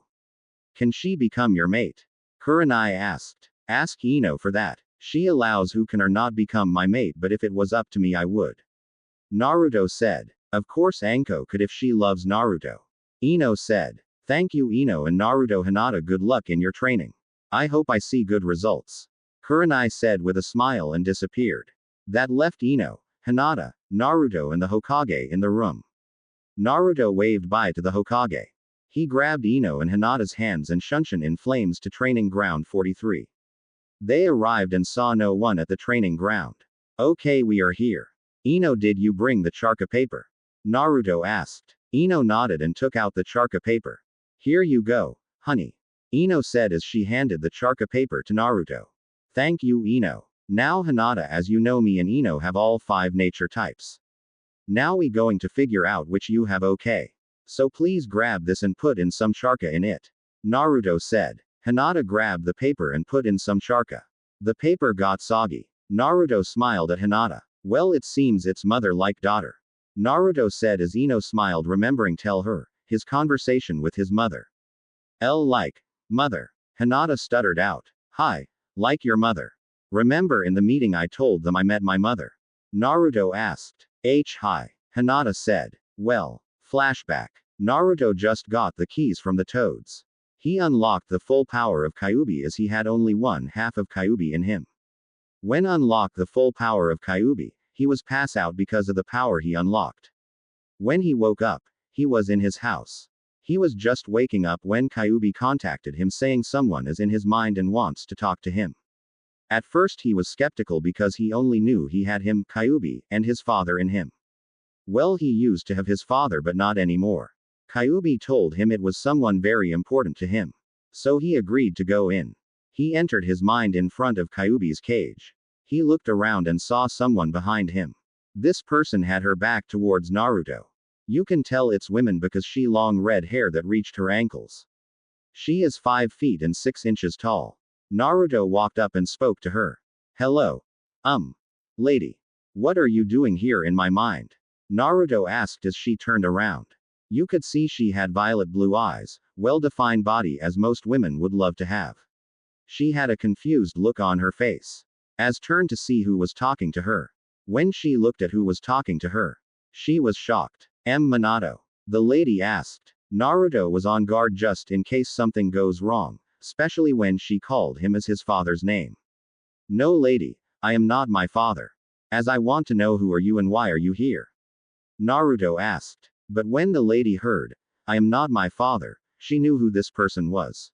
can she become your mate? Kurenai asked. Ask Ino for that. She allows who can or not become my mate, but if it was up to me I would. Naruto said. Of course Anko could if she loves Naruto. Ino said. Thank you Ino and Naruto. Hinata, good luck in your training. I hope I see good results. Kurenai said with a smile and disappeared. That left Ino, Hinata, Naruto and the Hokage in the room. Naruto waved bye to the Hokage. He grabbed Ino and Hinata's hands and Shunshin in flames to training ground 43. They arrived and saw no one at the training ground. Okay, we are here. Ino, did you bring the charka paper? Naruto asked. Ino nodded and took out the charka paper. Here you go, honey. Ino said as she handed the charka paper to Naruto. Thank you Ino. Now Hinata, as you know, me and Ino have all 5 nature types. Now we going to figure out which you have, okay? So please grab this and put in some charka in it. Naruto said. Hinata grabbed the paper and put in some charka. The paper got soggy. Naruto smiled at Hinata. Well, it seems it's mother like daughter. Naruto said as Ino smiled, remembering tell her his conversation with his mother. Like mother. Hinata stuttered out. Hi. Like your mother. Remember in the meeting I told them I met my mother? Naruto asked. Hi. Hinata said. Well. Flashback. Naruto just got the keys from the toads. He unlocked the full power of Kyuubi as he had only 1/2 of Kyuubi in him. When unlocked the full power of Kyuubi, he was pass out because of the power he unlocked. When he woke up, he was in his house. He was just waking up when Kyuubi contacted him saying someone is in his mind and wants to talk to him. At first he was skeptical because he only knew he had him, Kyuubi, and his father in him. Well, he used to have his father but not anymore. Kyuubi told him it was someone very important to him. So he agreed to go in. He entered his mind in front of Kyuubi's cage. He looked around and saw someone behind him. This person had her back towards Naruto. You can tell it's women because she long red hair that reached her ankles. She is 5 feet and 6 inches tall. Naruto walked up and spoke to her. Hello. Lady. What are you doing here in my mind? Naruto asked as she turned around. You could see she had violet blue eyes, well-defined body as most women would love to have. She had a confused look on her face. As turned to see who was talking to her. When she looked at who was talking to her, she was shocked. Minato. The lady asked. Naruto was on guard just in case something goes wrong, especially when she called him as his father's name. No lady, I am not my father. As I want to know who are you and why are you here? Naruto asked. But when the lady heard, I am not my father, she knew who this person was.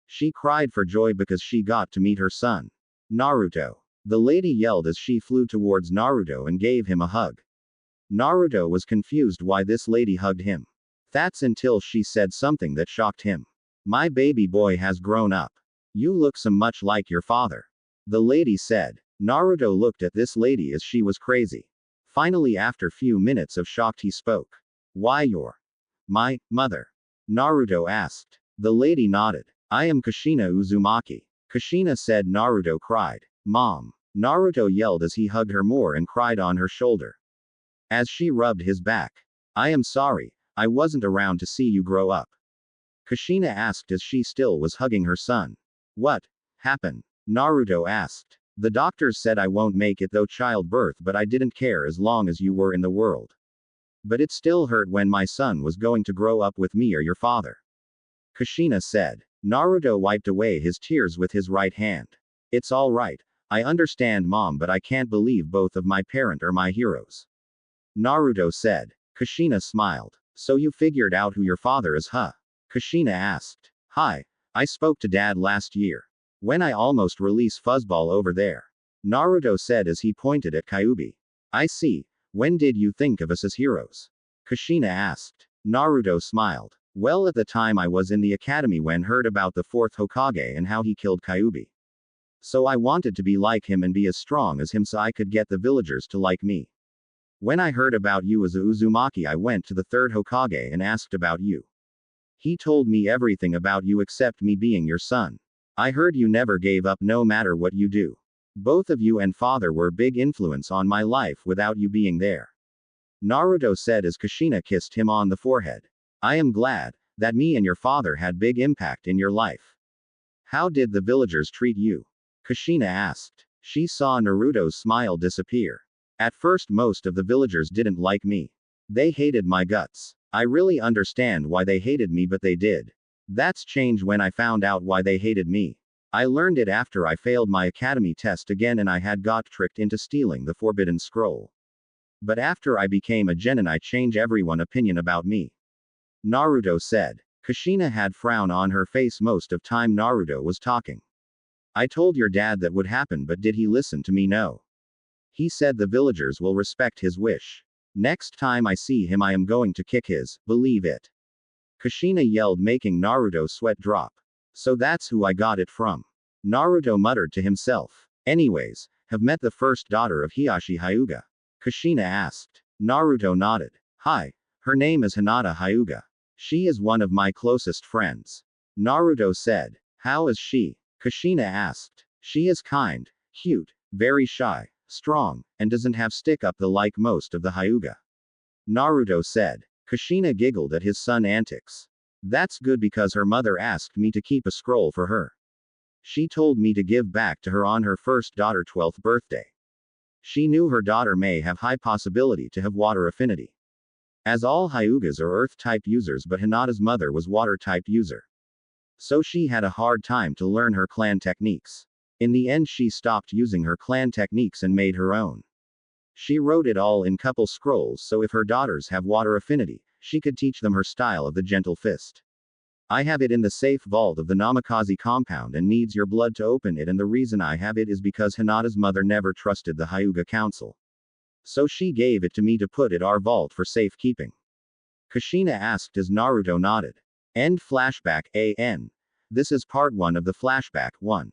She cried for joy because she got to meet her son. Naruto. The lady yelled as she flew towards Naruto and gave him a hug. Naruto was confused why this lady hugged him. That's until she said something that shocked him. My baby boy has grown up. You look so much like your father. The lady said. Naruto looked at this lady as she was crazy. Finally, after few minutes of shocked, he spoke. Why, you're my mother? Naruto asked. The lady nodded. I am Kushina Uzumaki. Kushina said. Naruto cried. Mom. Naruto yelled as he hugged her more and cried on her shoulder. as she rubbed his back. I am sorry, I wasn't around to see you grow up. Kushina asked as she still was hugging her son. What happened? Naruto asked. The doctors said I won't make it though childbirth, but I didn't care as long as you were in the world. But it still hurt when my son was going to grow up with me or your father. Kushina said. Naruto wiped away his tears with his right hand. It's all right. I understand mom, but I can't believe both of my parent are my heroes. Naruto said. Kushina smiled. So you figured out who your father is, huh? Kushina asked. Hi. I spoke to dad last year. When I almost release Fuzzball over there. Naruto said as he pointed at Kyuubi. I see. When did you think of us as heroes? Kushina asked. Naruto smiled. Well, at the time I was in the academy when heard about the fourth Hokage and how he killed Kyuubi. So I wanted to be like him and be as strong as him so I could get the villagers to like me. When I heard about you as a Uzumaki, I went to the third Hokage and asked about you. He told me everything about you except me being your son. I heard you never gave up no matter what you do. Both of you and father were big influence on my life without you being there. Naruto said as Kushina kissed him on the forehead. I am glad that me and your father had big impact in your life. How did the villagers treat you? Kushina asked. She saw Naruto's smile disappear. At first most of the villagers didn't like me. They hated my guts. I really understand why they hated me, but they did. That's changed when I found out why they hated me. I learned it after I failed my academy test again and I had got tricked into stealing the forbidden scroll. But after I became a genin I changed everyone's opinion about me. Naruto said. Kushina had frown on her face most of time Naruto was talking. I told your dad that would happen, but did he listen to me? No. He said the villagers will respect his wish. Next time I see him I am going to kick his, believe it. Kushina yelled, making Naruto sweat drop. So that's who I got it from. Naruto muttered to himself. Anyways, have met the first daughter of Hiashi Hyuga? Kushina asked. Naruto nodded. Hi. Her name is Hinata Hyuga. She is one of my closest friends. Naruto said. How is she? Kushina asked. She is kind, cute, very shy, strong, and doesn't have stick up the like most of the Hyuga. Naruto said. Kushina giggled at his son's antics. That's good because her mother asked me to keep a scroll for her. She told me to give back to her on her first daughter's 12th birthday. She knew her daughter may have high possibility to have water affinity. As all Hyugas are earth-type users, but Hinata's mother was water-type user. So she had a hard time to learn her clan techniques. In the end she stopped using her clan techniques and made her own. She wrote it all in couple scrolls so if her daughters have water affinity, she could teach them her style of the gentle fist. I have it in the safe vault of the Namikaze compound and needs your blood to open it, and the reason I have it is because Hinata's mother never trusted the Hyuga council. So she gave it to me to put it our vault for safekeeping. Kushina asked as Naruto nodded. End flashback AN. This is part 1 of the flashback 1.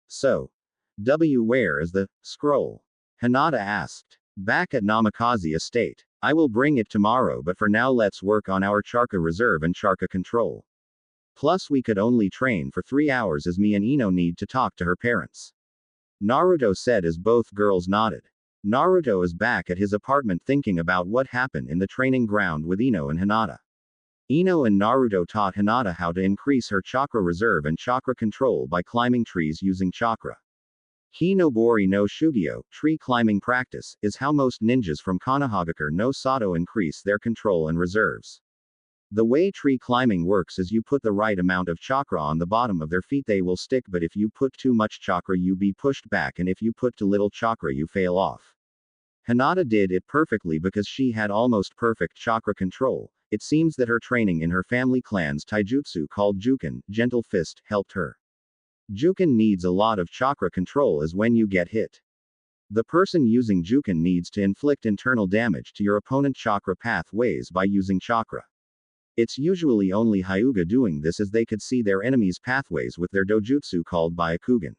So. Where is the scroll? Hinata asked. Back at Namikaze estate. I will bring it tomorrow, but for now let's work on our chakra reserve and chakra control. Plus we could only train for 3 hours as me and Ino need to talk to her parents. Naruto said as both girls nodded. Naruto is back at his apartment thinking about what happened in the training ground with Ino and Hinata. Ino and Naruto taught Hinata how to increase her chakra reserve and chakra control by climbing trees using chakra. Hinobori no Shugyo, tree climbing practice, is how most ninjas from Konoha no Sato increase their control and reserves. The way tree climbing works is you put the right amount of chakra on the bottom of their feet they will stick, but if you put too much chakra you be pushed back, and if you put too little chakra you fail off. Hinata did it perfectly because she had almost perfect chakra control. It seems that her training in her family clan's taijutsu called Juken, gentle fist, helped her. Juken needs a lot of chakra control as when you get hit. The person using Juken needs to inflict internal damage to your opponent's chakra pathways by using chakra. It's usually only Hyuga doing this as they could see their enemy's pathways with their dojutsu called Byakugan.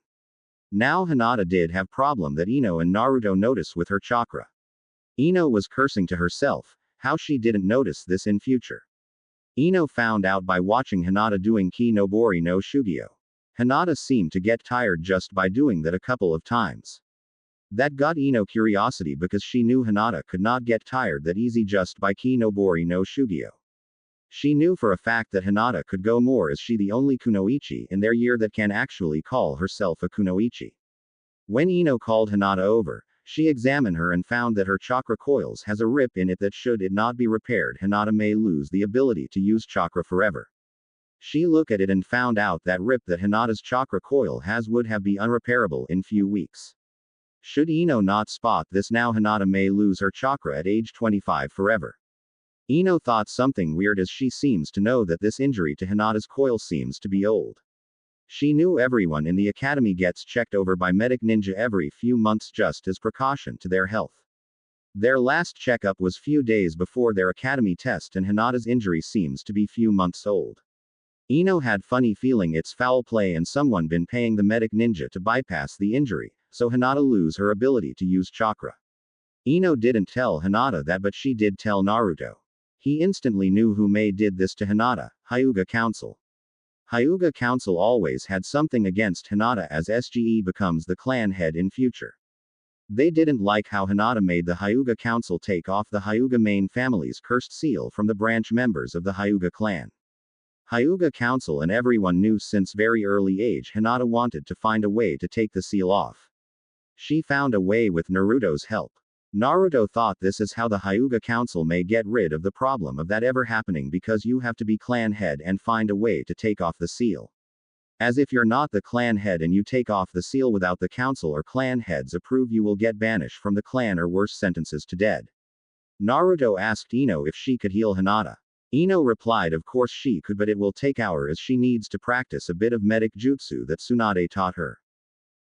Now Hinata did have problem that Ino and Naruto notice with her chakra. Ino was cursing to herself, how she didn't notice this in future. Ino found out by watching Hinata doing Ki Nobori no Shugyo. Hinata seemed to get tired just by doing that a couple of times. That got Ino curiosity because she knew Hinata could not get tired that easy just by Ki Nobori no Shugyo. She knew for a fact that Hinata could go more as she the only kunoichi in their year that can actually call herself a kunoichi. When Ino called Hinata over, she examined her and found that her chakra coils has a rip in it that should it not be repaired Hinata may lose the ability to use chakra forever. She looked at it and found out that rip that Hinata's chakra coil has would have be unrepairable in few weeks. Should Ino not spot this now Hinata may lose her chakra at age 25 forever. Ino thought something weird as she seems to know that this injury to Hinata's coil seems to be old. She knew everyone in the academy gets checked over by medic ninja every few months just as precaution to their health. Their last checkup was few days before their academy test and Hinata's injury seems to be few months old. Ino had funny feeling it's foul play and someone been paying the medic ninja to bypass the injury, so Hinata lose her ability to use chakra. Ino didn't tell Hinata that but she did tell Naruto. He instantly knew who may did this to Hinata, Hyuga Council. Hyuga Council always had something against Hinata as SGE becomes the clan head in future. They didn't like how Hinata made the Hyuga Council take off the Hyuga main family's cursed seal from the branch members of the Hyuga clan. Hyuga Council and everyone knew since very early age Hinata wanted to find a way to take the seal off. She found a way with Naruto's help. Naruto thought this is how the Hyuga Council may get rid of the problem of that ever happening because you have to be clan head and find a way to take off the seal. As if you're not the clan head and you take off the seal without the council or clan heads approve you will get banished from the clan or worse sentences to dead. Naruto asked Ino if she could heal Hinata. Ino replied of course she could but it will take hours as she needs to practice a bit of medic jutsu that Tsunade taught her.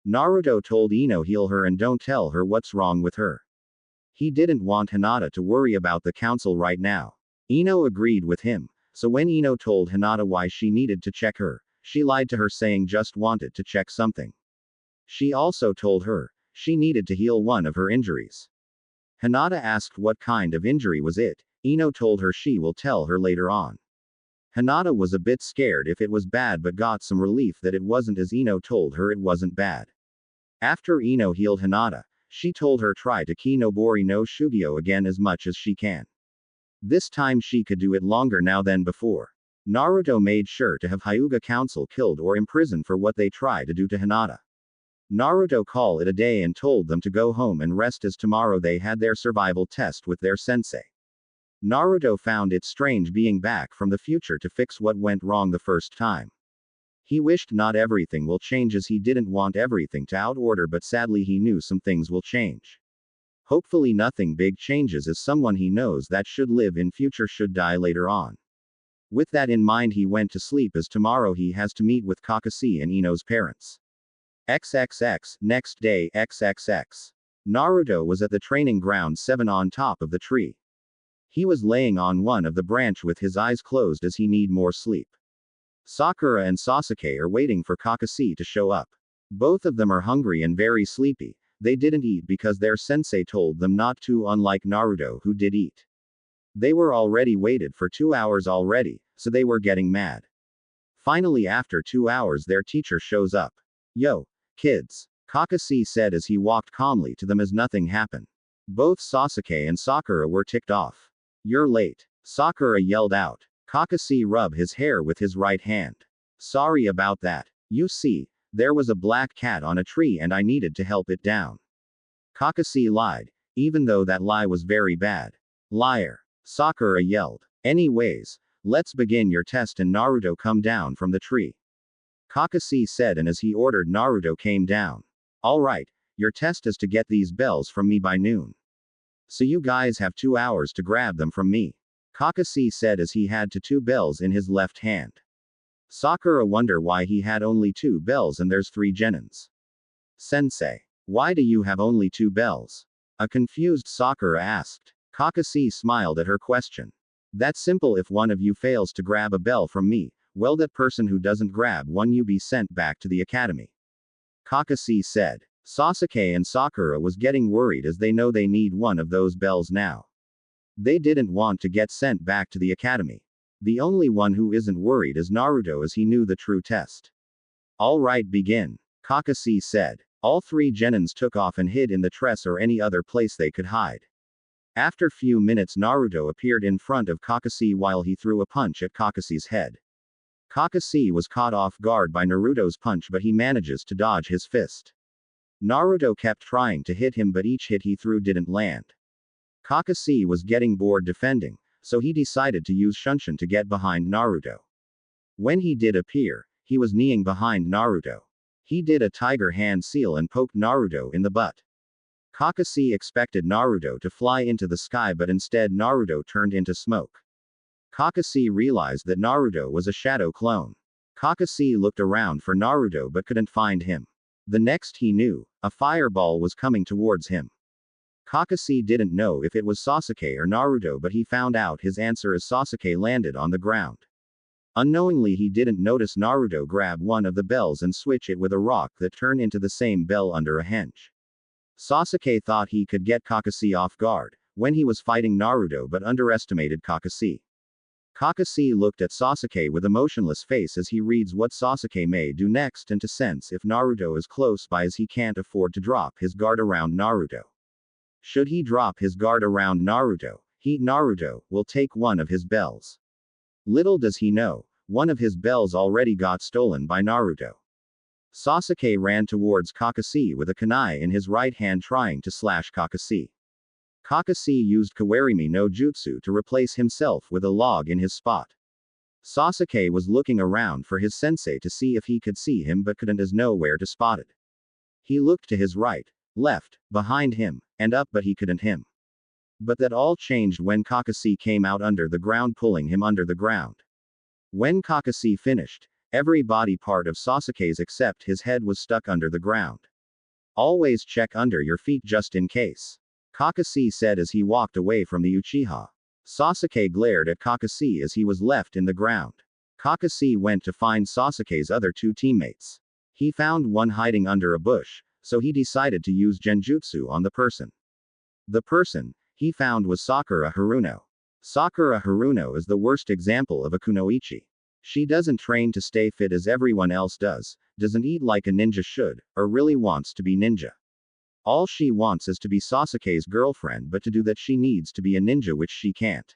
Naruto told Ino heal her and don't tell her what's wrong with her. He didn't want Hinata to worry about the council right now. Ino agreed with him, so when Ino told Hinata why she needed to check her, she lied to her saying just wanted to check something. She also told her, she needed to heal one of her injuries. Hinata asked what kind of injury was it, Ino told her she will tell her later on. Hinata was a bit scared if it was bad but got some relief that it wasn't as Ino told her it wasn't bad. After Ino healed Hinata, she told her try to Ki Nobori no Shugyo again as much as she can. This time she could do it longer now than before. Naruto made sure to have Hyuga Council killed or imprisoned for what they try to do to Hinata. Naruto called it a day and told them to go home and rest as tomorrow they had their survival test with their sensei. Naruto found it strange being back from the future to fix what went wrong the first time. He wished not everything will change as he didn't want everything to out order but sadly he knew some things will change. Hopefully nothing big changes as someone he knows that should live in future should die later on. With that in mind he went to sleep as tomorrow he has to meet with Kakashi and Ino's parents. XXX, next day XXX. Naruto was at the training ground 7 on top of the tree. He was laying on one of the branch with his eyes closed as he need more sleep. Sakura and Sasuke are waiting for Kakashi to show up. Both of them are hungry and very sleepy. They didn't eat because their sensei told them not to, unlike Naruto who did eat. They were already waited for 2 hours already, so they were getting mad. Finally after 2 hours their teacher shows up. Yo, kids, Kakashi said as he walked calmly to them as nothing happened. Both Sasuke and Sakura were ticked off. You're late. Sakura yelled out. Kakashi rubbed his hair with his right hand. Sorry about that. You see, there was a black cat on a tree and I needed to help it down. Kakashi lied, even though that lie was very bad. Liar. Sakura yelled. Anyways, let's begin your test and Naruto come down from the tree. Kakashi said and as he ordered Naruto came down. Alright, your test is to get these bells from me by noon. So you guys have 2 hours to grab them from me. Kakashi said as he had 2 bells in his left hand. Sakura wondered why he had only 2 bells and there's 3 genins. Sensei, why do you have only 2 bells? A confused Sakura asked. Kakashi smiled at her question. That's simple, if one of you fails to grab a bell from me, well that person who doesn't grab one you be sent back to the academy. Kakashi said. Sasuke and Sakura was getting worried as they know they need one of those bells now. They didn't want to get sent back to the academy. The only one who isn't worried is Naruto as he knew the true test. Alright, begin. Kakashi said. All three genins took off and hid in the tress or any other place they could hide. After few minutes Naruto appeared in front of Kakashi while he threw a punch at Kakashi's head. Kakashi was caught off guard by Naruto's punch but he manages to dodge his fist. Naruto kept trying to hit him but each hit he threw didn't land. Kakashi was getting bored defending, so he decided to use Shunshin to get behind Naruto. When he did appear, he was kneeling behind Naruto. He did a tiger hand seal and poked Naruto in the butt. Kakashi expected Naruto to fly into the sky but instead Naruto turned into smoke. Kakashi realized that Naruto was a shadow clone. Kakashi looked around for Naruto but couldn't find him. The next he knew, a fireball was coming towards him. Kakashi didn't know if it was Sasuke or Naruto but he found out his answer as Sasuke landed on the ground. Unknowingly he didn't notice Naruto grab one of the bells and switch it with a rock that turned into the same bell under a henge. Sasuke thought he could get Kakashi off guard when he was fighting Naruto but underestimated Kakashi. Kakashi looked at Sasuke with a motionless face as he reads what Sasuke may do next and to sense if Naruto is close by as he can't afford to drop his guard around Naruto. Should he drop his guard around Naruto, Naruto will take one of his bells. Little does he know, one of his bells already got stolen by Naruto. Sasuke ran towards Kakashi with a kunai in his right hand trying to slash Kakashi. Kakashi used Kawarimi no Jutsu to replace himself with a log in his spot. Sasuke was looking around for his sensei to see if he could see him but couldn't as nowhere to spot it. He looked to his right, left, behind him, and up but he couldn't him. But that all changed when Kakashi came out under the ground pulling him under the ground. When Kakashi finished, every body part of Sasuke's except his head was stuck under the ground. Always check under your feet just in case, Kakashi said as he walked away from the Uchiha. Sasuke glared at Kakashi as he was left in the ground. Kakashi went to find Sasuke's other two teammates. He found one hiding under a bush, so he decided to use Genjutsu on the person. The person he found was Sakura Haruno. Sakura Haruno is the worst example of a kunoichi. She doesn't train to stay fit as everyone else does, doesn't eat like a ninja should, or really wants to be ninja. All she wants is to be Sasuke's girlfriend but to do that she needs to be a ninja which she can't.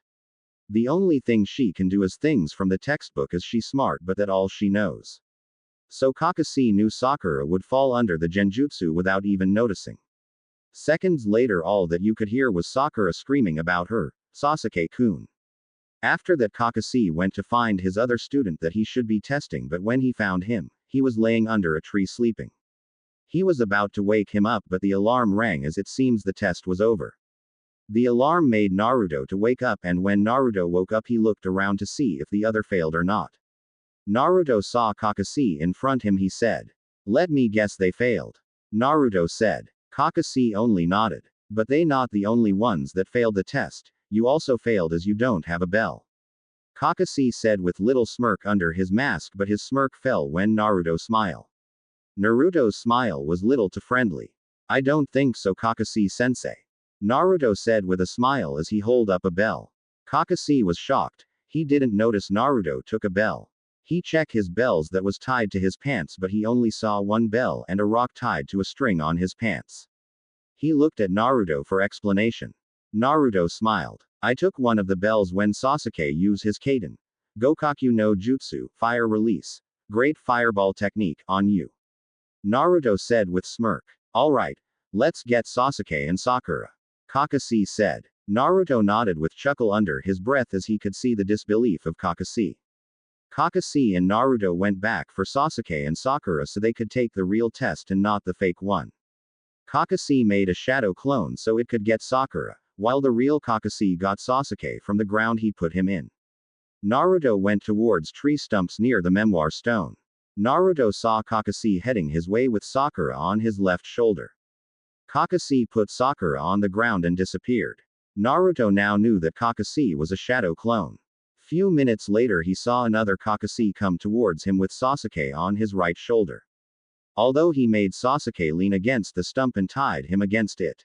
The only thing she can do is things from the textbook as she's smart but that all she knows. So Kakashi knew Sakura would fall under the Genjutsu without even noticing. Seconds later all that you could hear was Sakura screaming about her, Sasuke-kun. After that Kakashi went to find his other student that he should be testing but when he found him, he was laying under a tree sleeping. He was about to wake him up but the alarm rang as it seems the test was over. The alarm made Naruto to wake up and when Naruto woke up he looked around to see if the other failed or not. Naruto saw Kakashi in front him he said. Let me guess they failed. Naruto said. Kakashi only nodded. But they not the only ones that failed the test, you also failed as you don't have a bell. Kakashi said with little smirk under his mask but his smirk fell when Naruto smiled. Naruto's smile was little to friendly. I don't think so Kakashi-sensei. Naruto said with a smile as he held up a bell. Kakashi was shocked. He didn't notice Naruto took a bell. He checked his bells that was tied to his pants but he only saw one bell and a rock tied to a string on his pants. He looked at Naruto for explanation. Naruto smiled. I took one of the bells when Sasuke used his Kaden Gokaku no Jutsu, fire release, great fireball technique, on you. Naruto said with smirk. Alright, let's get Sasuke and Sakura. Kakashi said. Naruto nodded with chuckle under his breath as he could see the disbelief of Kakashi. Kakashi and Naruto went back for Sasuke and Sakura so they could take the real test and not the fake one. Kakashi made a shadow clone so it could get Sakura, while the real Kakashi got Sasuke from the ground he put him in. Naruto went towards tree stumps near the memoir stone. Naruto saw Kakashi heading his way with Sakura on his left shoulder. Kakashi put Sakura on the ground and disappeared. Naruto now knew that Kakashi was a shadow clone. Few minutes later he saw another Kakashi come towards him with Sasuke on his right shoulder. Although he made Sasuke lean against the stump and tied him against it.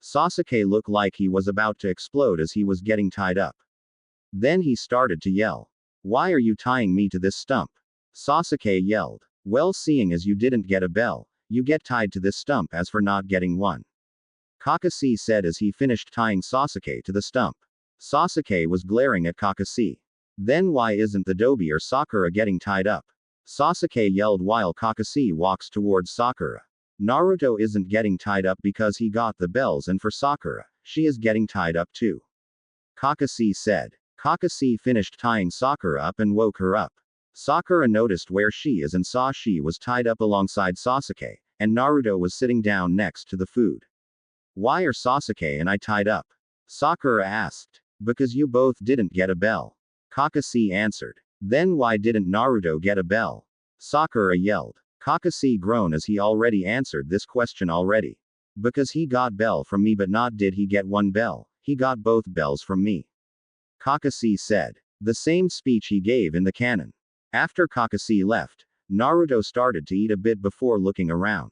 Sasuke looked like he was about to explode as he was getting tied up. Then he started to yell. Why are you tying me to this stump? Sasuke yelled. Well, seeing as you didn't get a bell, you get tied to this stump as for not getting one. Kakashi said as he finished tying Sasuke to the stump. Sasuke was glaring at Kakashi. Then why isn't the Dobi or Sakura getting tied up? Sasuke yelled while Kakashi walks towards Sakura. Naruto isn't getting tied up because he got the bells, and for Sakura, she is getting tied up too. Kakashi said. Kakashi finished tying Sakura up and woke her up. Sakura noticed where she is and saw she was tied up alongside Sasuke, and Naruto was sitting down next to the food. Why are Sasuke and I tied up? Sakura asked. Because you both didn't get a bell. Kakashi answered. Then why didn't Naruto get a bell? Sakura yelled. Kakashi groaned as he already answered this question already. Because he got bell from me, but not did he get one bell, he got both bells from me. Kakashi said. The same speech he gave in the canon. After Kakashi left, Naruto started to eat a bit before looking around.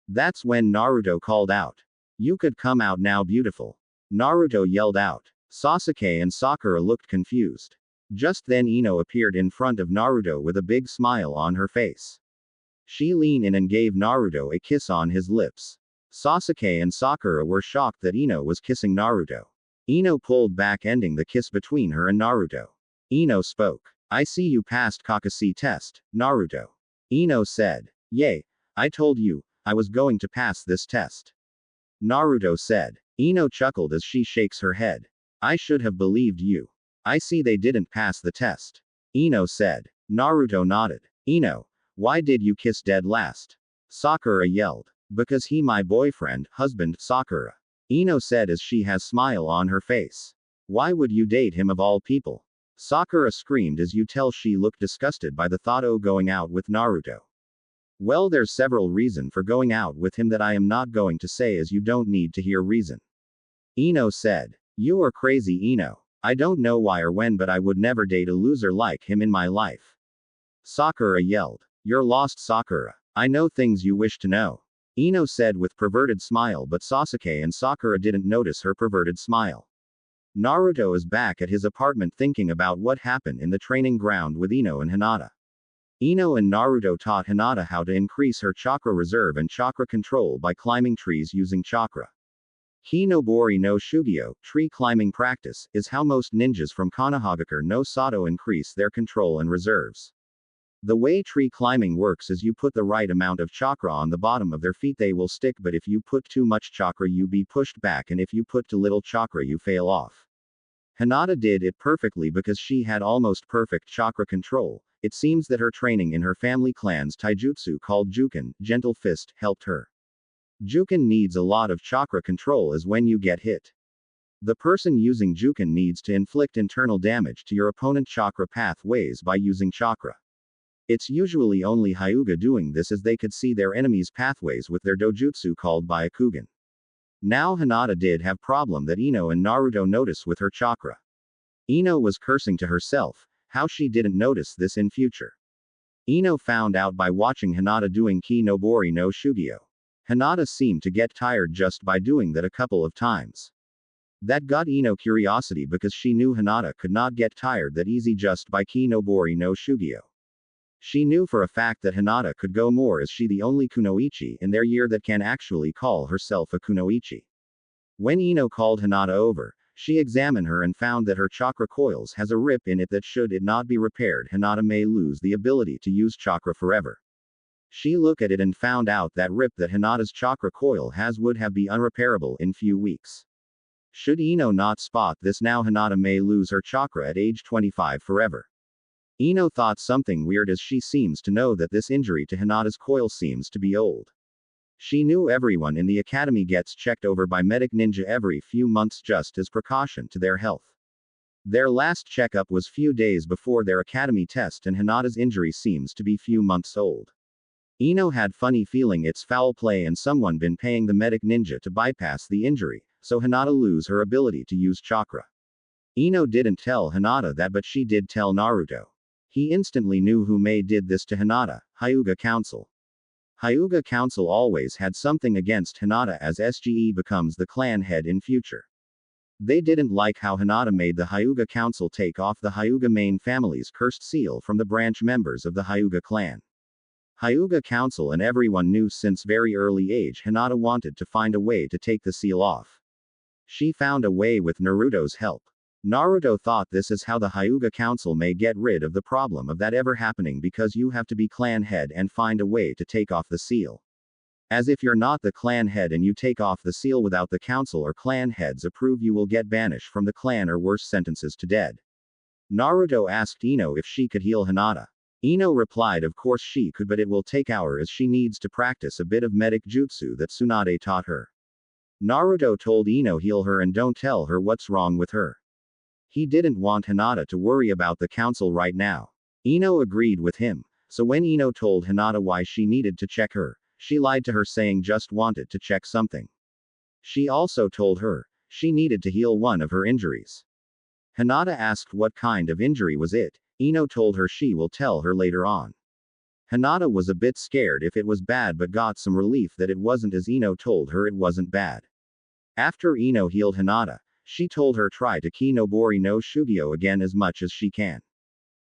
That's when Naruto called out. You could come out now, beautiful. Naruto yelled out. Sasuke and Sakura looked confused. Just then Ino appeared in front of Naruto with a big smile on her face. She leaned in and gave Naruto a kiss on his lips. Sasuke and Sakura were shocked that Ino was kissing Naruto. Ino pulled back, ending the kiss between her and Naruto. Ino spoke. I see you passed Kakashi test, Naruto. Ino said. Yay, I told you, I was going to pass this test. Naruto said. Ino chuckled as she shakes her head. I should have believed you. I see they didn't pass the test. Ino said. Naruto nodded. Ino, why did you kiss dead last? Sakura yelled. Because he my boyfriend, husband, Sakura. Ino said as she has smile on her face. Why would you date him of all people? Sakura screamed as you tell she looked disgusted by the thought of going out with Naruto. Well, there's several reason for going out with him that I am not going to say, as you don't need to hear reason. Ino said. You are crazy, Ino. I don't know why or when, but I would never date a loser like him in my life. Sakura yelled. You're lost, Sakura. I know things you wish to know. Ino said with perverted smile, but Sasuke and Sakura didn't notice her perverted smile. Naruto is back at his apartment thinking about what happened in the training ground with Ino and Hinata. Ino and Naruto taught Hinata how to increase her chakra reserve and chakra control by climbing trees using chakra. Hinobori no Shugyo, tree climbing practice, is how most ninjas from Konoha no Sato increase their control and reserves. The way tree climbing works is you put the right amount of chakra on the bottom of their feet, they will stick, but if you put too much chakra you be pushed back, and if you put too little chakra you fail off. Hinata did it perfectly because she had almost perfect chakra control. It seems that her training in her family clan's taijutsu called Juken, gentle fist, helped her. Juken needs a lot of chakra control, as when you get hit. The person using Juken needs to inflict internal damage to your opponent chakra pathways by using chakra. It's usually only Hyuga doing this, as they could see their enemies' pathways with their dojutsu called Byakugan. Now Hinata did have problem that Ino and Naruto notice with her chakra. Ino was cursing to herself, how she didn't notice this in future. Ino found out by watching Hinata doing Kinobori no Shugyo. Hinata seemed to get tired just by doing that a couple of times. That got Ino curiosity because she knew Hinata could not get tired that easy just by Kinobori no Shugyo. She knew for a fact that Hinata could go more, as she the only kunoichi in their year that can actually call herself a kunoichi. When Ino called Hinata over, she examined her and found that her chakra coils has a rip in it that should it not be repaired Hinata may lose the ability to use chakra forever. She looked at it and found out that rip that Hinata's chakra coil has would have be unrepairable in few weeks. Should Ino not spot this now, Hinata may lose her chakra at age 25 forever. Ino thought something weird, as she seems to know that this injury to Hinata's coil seems to be old. She knew everyone in the academy gets checked over by medic ninja every few months just as precaution to their health. Their last checkup was few days before their academy test, and Hinata's injury seems to be few months old. Ino had funny feeling it's foul play and someone been paying the medic ninja to bypass the injury, so Hinata lose her ability to use chakra. Ino didn't tell Hinata that, but she did tell Naruto. He instantly knew who may did this to Hinata, Hyuga Council. Hyuga Council always had something against Hinata, as SGE becomes the clan head in future. They didn't like how Hinata made the Hyuga Council take off the Hyuga main family's cursed seal from the branch members of the Hyuga clan. Hyuga Council and everyone knew since very early age Hinata wanted to find a way to take the seal off. She found a way with Naruto's help. Naruto thought this is how the Hyuga Council may get rid of the problem of that ever happening because you have to be clan head and find a way to take off the seal. As if you're not the clan head and you take off the seal without the council or clan heads approve you will get banished from the clan or worse sentences to dead. Naruto asked Ino if she could heal Hinata. Ino replied of course she could but it will take hours as she needs to practice a bit of medic jutsu that Tsunade taught her. Naruto told Ino heal her and don't tell her what's wrong with her. He didn't want Hinata to worry about the council right now. Ino agreed with him, so when Ino told Hinata why she needed to check her, she lied to her saying just wanted to check something. She also told her, she needed to heal one of her injuries. Hinata asked what kind of injury was it. Ino told her she will tell her later on. Hinata was a bit scared if it was bad but got some relief that it wasn't as Ino told her it wasn't bad. After Ino healed Hinata, she told her try to Ki Nobori no Shugyo again as much as she can.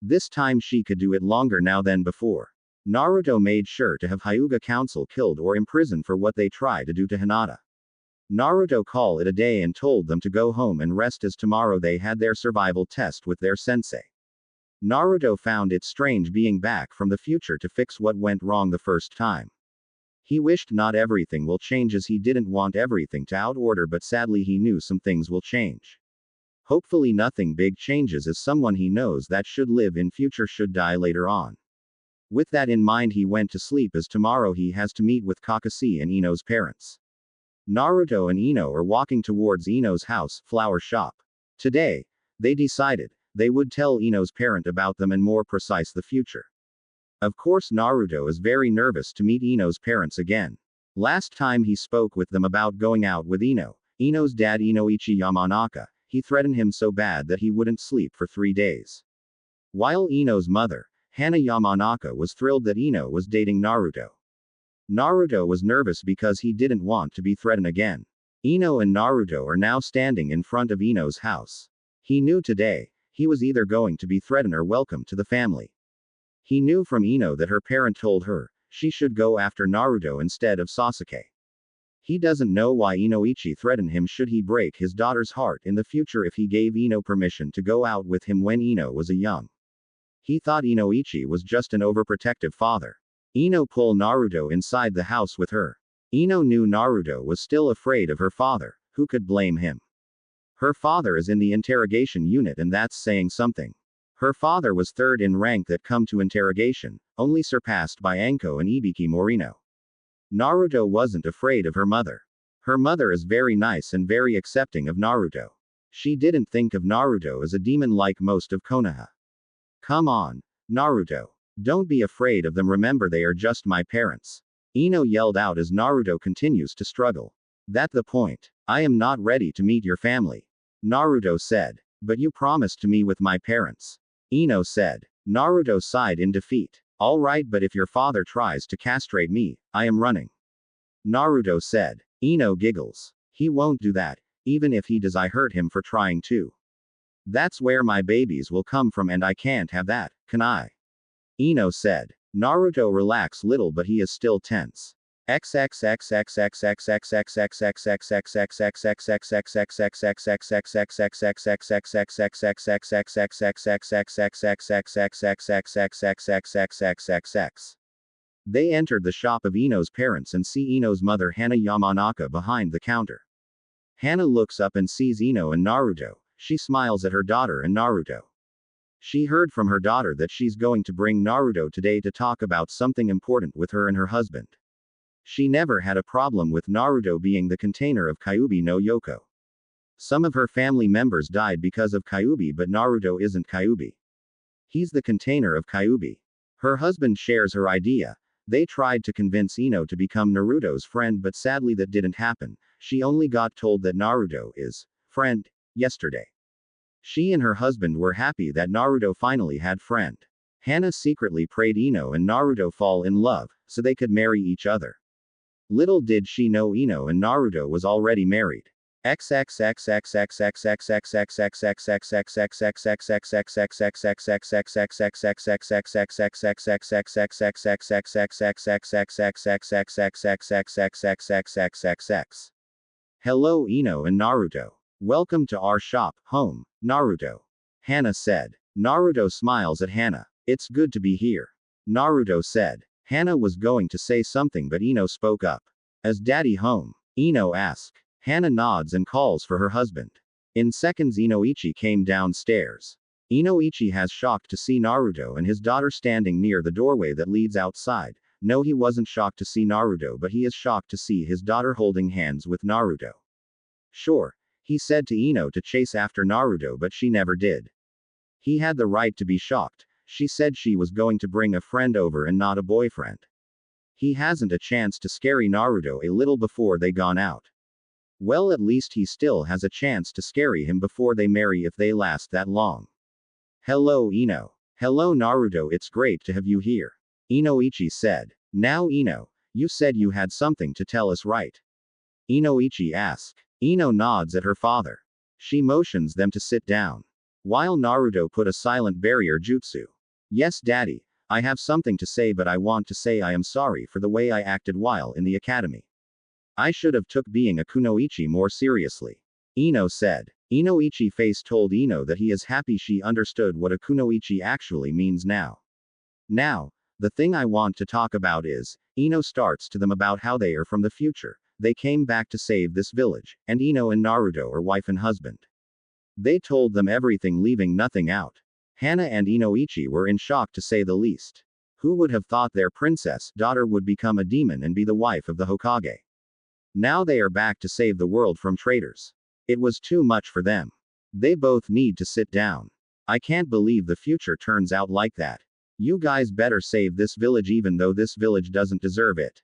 This time she could do it longer now than before. Naruto made sure to have Hyuga Council killed or imprisoned for what they try to do to Hinata. Naruto called it a day and told them to go home and rest as tomorrow they had their survival test with their sensei. Naruto found it strange being back from the future to fix what went wrong the first time. He wished not everything will change as he didn't want everything to out order but sadly he knew some things will change. Hopefully nothing big changes as someone he knows that should live in future should die later on. With that in mind he went to sleep as tomorrow he has to meet with Kakashi and Ino's parents. Naruto and Ino are walking towards Ino's house, flower shop. Today, they decided, they would tell Ino's parent about them and more precise the future. Of course Naruto is very nervous to meet Ino's parents again. Last time he spoke with them about going out with Ino's dad Inoichi Yamanaka, he threatened him so bad that he wouldn't sleep for 3 days. While Ino's mother, Hana Yamanaka was thrilled that Ino was dating Naruto. Naruto was nervous because he didn't want to be threatened again. Ino and Naruto are now standing in front of Ino's house. He knew today, he was either going to be threatened or welcome to the family. He knew from Ino that her parent told her, she should go after Naruto instead of Sasuke. He doesn't know why Inoichi threatened him should he break his daughter's heart in the future if he gave Ino permission to go out with him when Ino was a young. He thought Inoichi was just an overprotective father. Ino pulled Naruto inside the house with her. Ino knew Naruto was still afraid of her father, who could blame him? Her father is in the interrogation unit and that's saying something. Her father was third in rank that come to interrogation, only surpassed by Anko and Ibiki Morino. Naruto wasn't afraid of her mother. Her mother is very nice and very accepting of Naruto. She didn't think of Naruto as a demon like most of Konoha. Come on, Naruto. Don't be afraid of them, remember they are just my parents. Ino yelled out as Naruto continues to struggle. That's the point. I am not ready to meet your family. Naruto said. But you promised to me with my parents. Ino said. Naruto sighed in defeat. Alright, but if your father tries to castrate me, I am running. Naruto said. Ino giggles. He won't do that, even if he does I hurt him for trying to. That's where my babies will come from and I can't have that, can I? Ino said. Naruto relaxed little but he is still tense. They entered the shop of Ino's parents and see Ino's mother Hana Yamanaka behind the counter. Hana looks up and sees Ino and Naruto. She smiles at her daughter and Naruto. She heard from her daughter that she's going to bring Naruto today to talk about something important with her and her husband. She never had a problem with Naruto being the container of Kyuubi no Yoko. Some of her family members died because of Kyuubi but Naruto isn't Kyuubi. He's the container of Kyuubi. Her husband shares her idea. They tried to convince Ino to become Naruto's friend but sadly that didn't happen. She only got told that Naruto is friend yesterday. She and her husband were happy that Naruto finally had friend. Hana secretly prayed Ino and Naruto fall in love, so they could marry each other. Little did she know Ino and Naruto was already married. Hello Ino and Naruto. Welcome to our shop, home, Naruto. Hana said. Naruto smiles at Hana. It's good to be here. Naruto said. Hana was going to say something but Ino spoke up. Is Daddy home? Ino asked. Hana nods and calls for her husband. In seconds Inoichi came downstairs. Inoichi has shocked to see Naruto and his daughter standing near the doorway that leads outside. No, he wasn't shocked to see Naruto, but he is shocked to see his daughter holding hands with Naruto. Sure, he said to Ino to chase after Naruto, but she never did. He had the right to be shocked. She said she was going to bring a friend over and not a boyfriend. He hasn't a chance to scary Naruto a little before they gone out. Well, at least he still has a chance to scary him before they marry if they last that long. Hello Ino. Hello Naruto, it's great to have you here. Inoichi said. Now Ino, you said you had something to tell us, right? Inoichi asked. Ino nods at her father. She motions them to sit down. While Naruto put a silent barrier jutsu. Yes daddy, I have something to say, but I want to say I am sorry for the way I acted while in the academy. I should have took being a kunoichi more seriously. Ino said. Inoichi face told Ino that he is happy she understood what a kunoichi actually means now. Now, the thing I want to talk about is, Ino starts to them about how they are from the future. They came back to save this village, and Ino and Naruto are wife and husband. They told them everything, leaving nothing out. Hana and Inoichi were in shock to say the least. Who would have thought their princess daughter would become a demon and be the wife of the Hokage? Now they are back to save the world from traitors. It was too much for them. They both need to sit down. I can't believe the future turns out like that. You guys better save this village even though this village doesn't deserve it.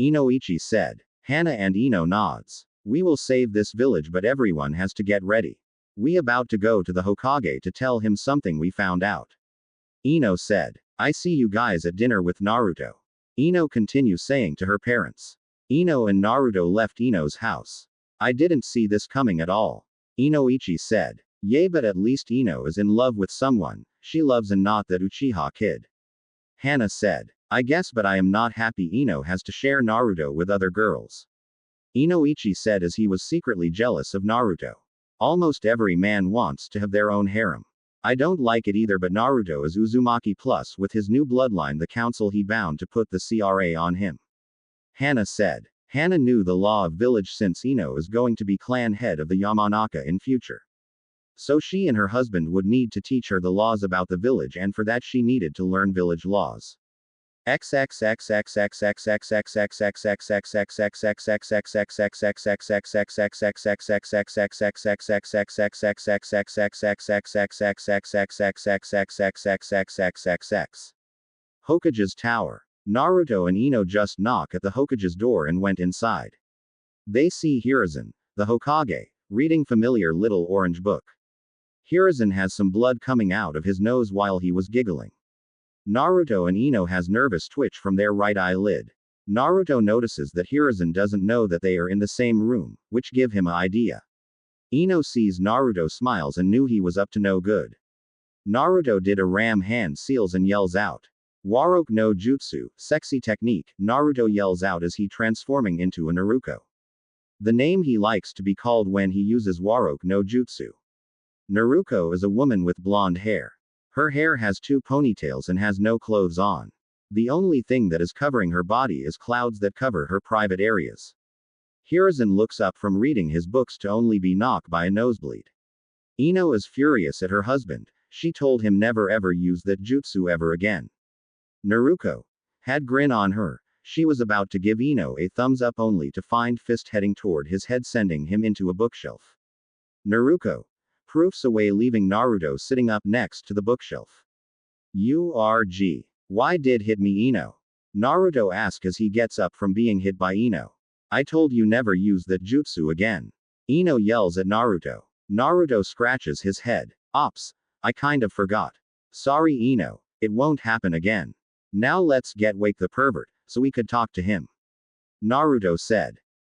Inoichi said. Hana and Ino nods. We will save this village, but everyone has to get ready. We about to go to the Hokage to tell him something we found out. Ino said. I see you guys at dinner with Naruto. Ino continues saying to her parents. Ino and Naruto left Ino's house. I didn't see this coming at all. Inoichi said. Yay, but at least Ino is in love with someone she loves and not that Uchiha kid. Hana said. I guess, but I am not happy Ino has to share Naruto with other girls. Inoichi said as he was secretly jealous of Naruto. Almost every man wants to have their own harem. I don't like it either, but Naruto is Uzumaki plus with his new bloodline the council he bound to put the CRA on him. Hana said. Hana knew the law of village since Ino is going to be clan head of the Yamanaka in future. So she and her husband would need to teach her the laws about the village, and for that she needed to learn village laws. Hokage's tower. Naruto and Ino just knock at the Hokage's door and went inside. They see Hiruzen, the Hokage, reading familiar little orange book. Hiruzen has some blood coming out of his nose while he was giggling. Naruto and Ino has nervous twitch from their right eyelid. Naruto notices that Hiruzen doesn't know that they are in the same room, which give him an idea. Ino sees Naruto smiles and knew he was up to no good. Naruto did a ram hand seals and yells out. Waroke no Jutsu, sexy technique, Naruto yells out as he transforming into a Naruto. The name he likes to be called when he uses Waroke no Jutsu. Naruto is a woman with blonde hair. Her hair has two ponytails and has no clothes on. The only thing that is covering her body is clouds that cover her private areas. Hiruzen looks up from reading his books to only be knocked by a nosebleed. Ino is furious at her husband. She told him never ever use that jutsu ever again. Naruto had grin on her. She was about to give Ino a thumbs up only to find fist heading toward his head, sending him into a bookshelf. Naruto proofs away, leaving Naruto sitting up next to the bookshelf. URG. Why did hit me, Ino? Naruto asks as he gets up from being hit by Ino. I told you never use that jutsu again. Ino yells at Naruto. Naruto scratches his head. Ops. I kind of forgot. Sorry Ino. It won't happen again. Now let's get wake the pervert, so we could talk to him. Naruto said.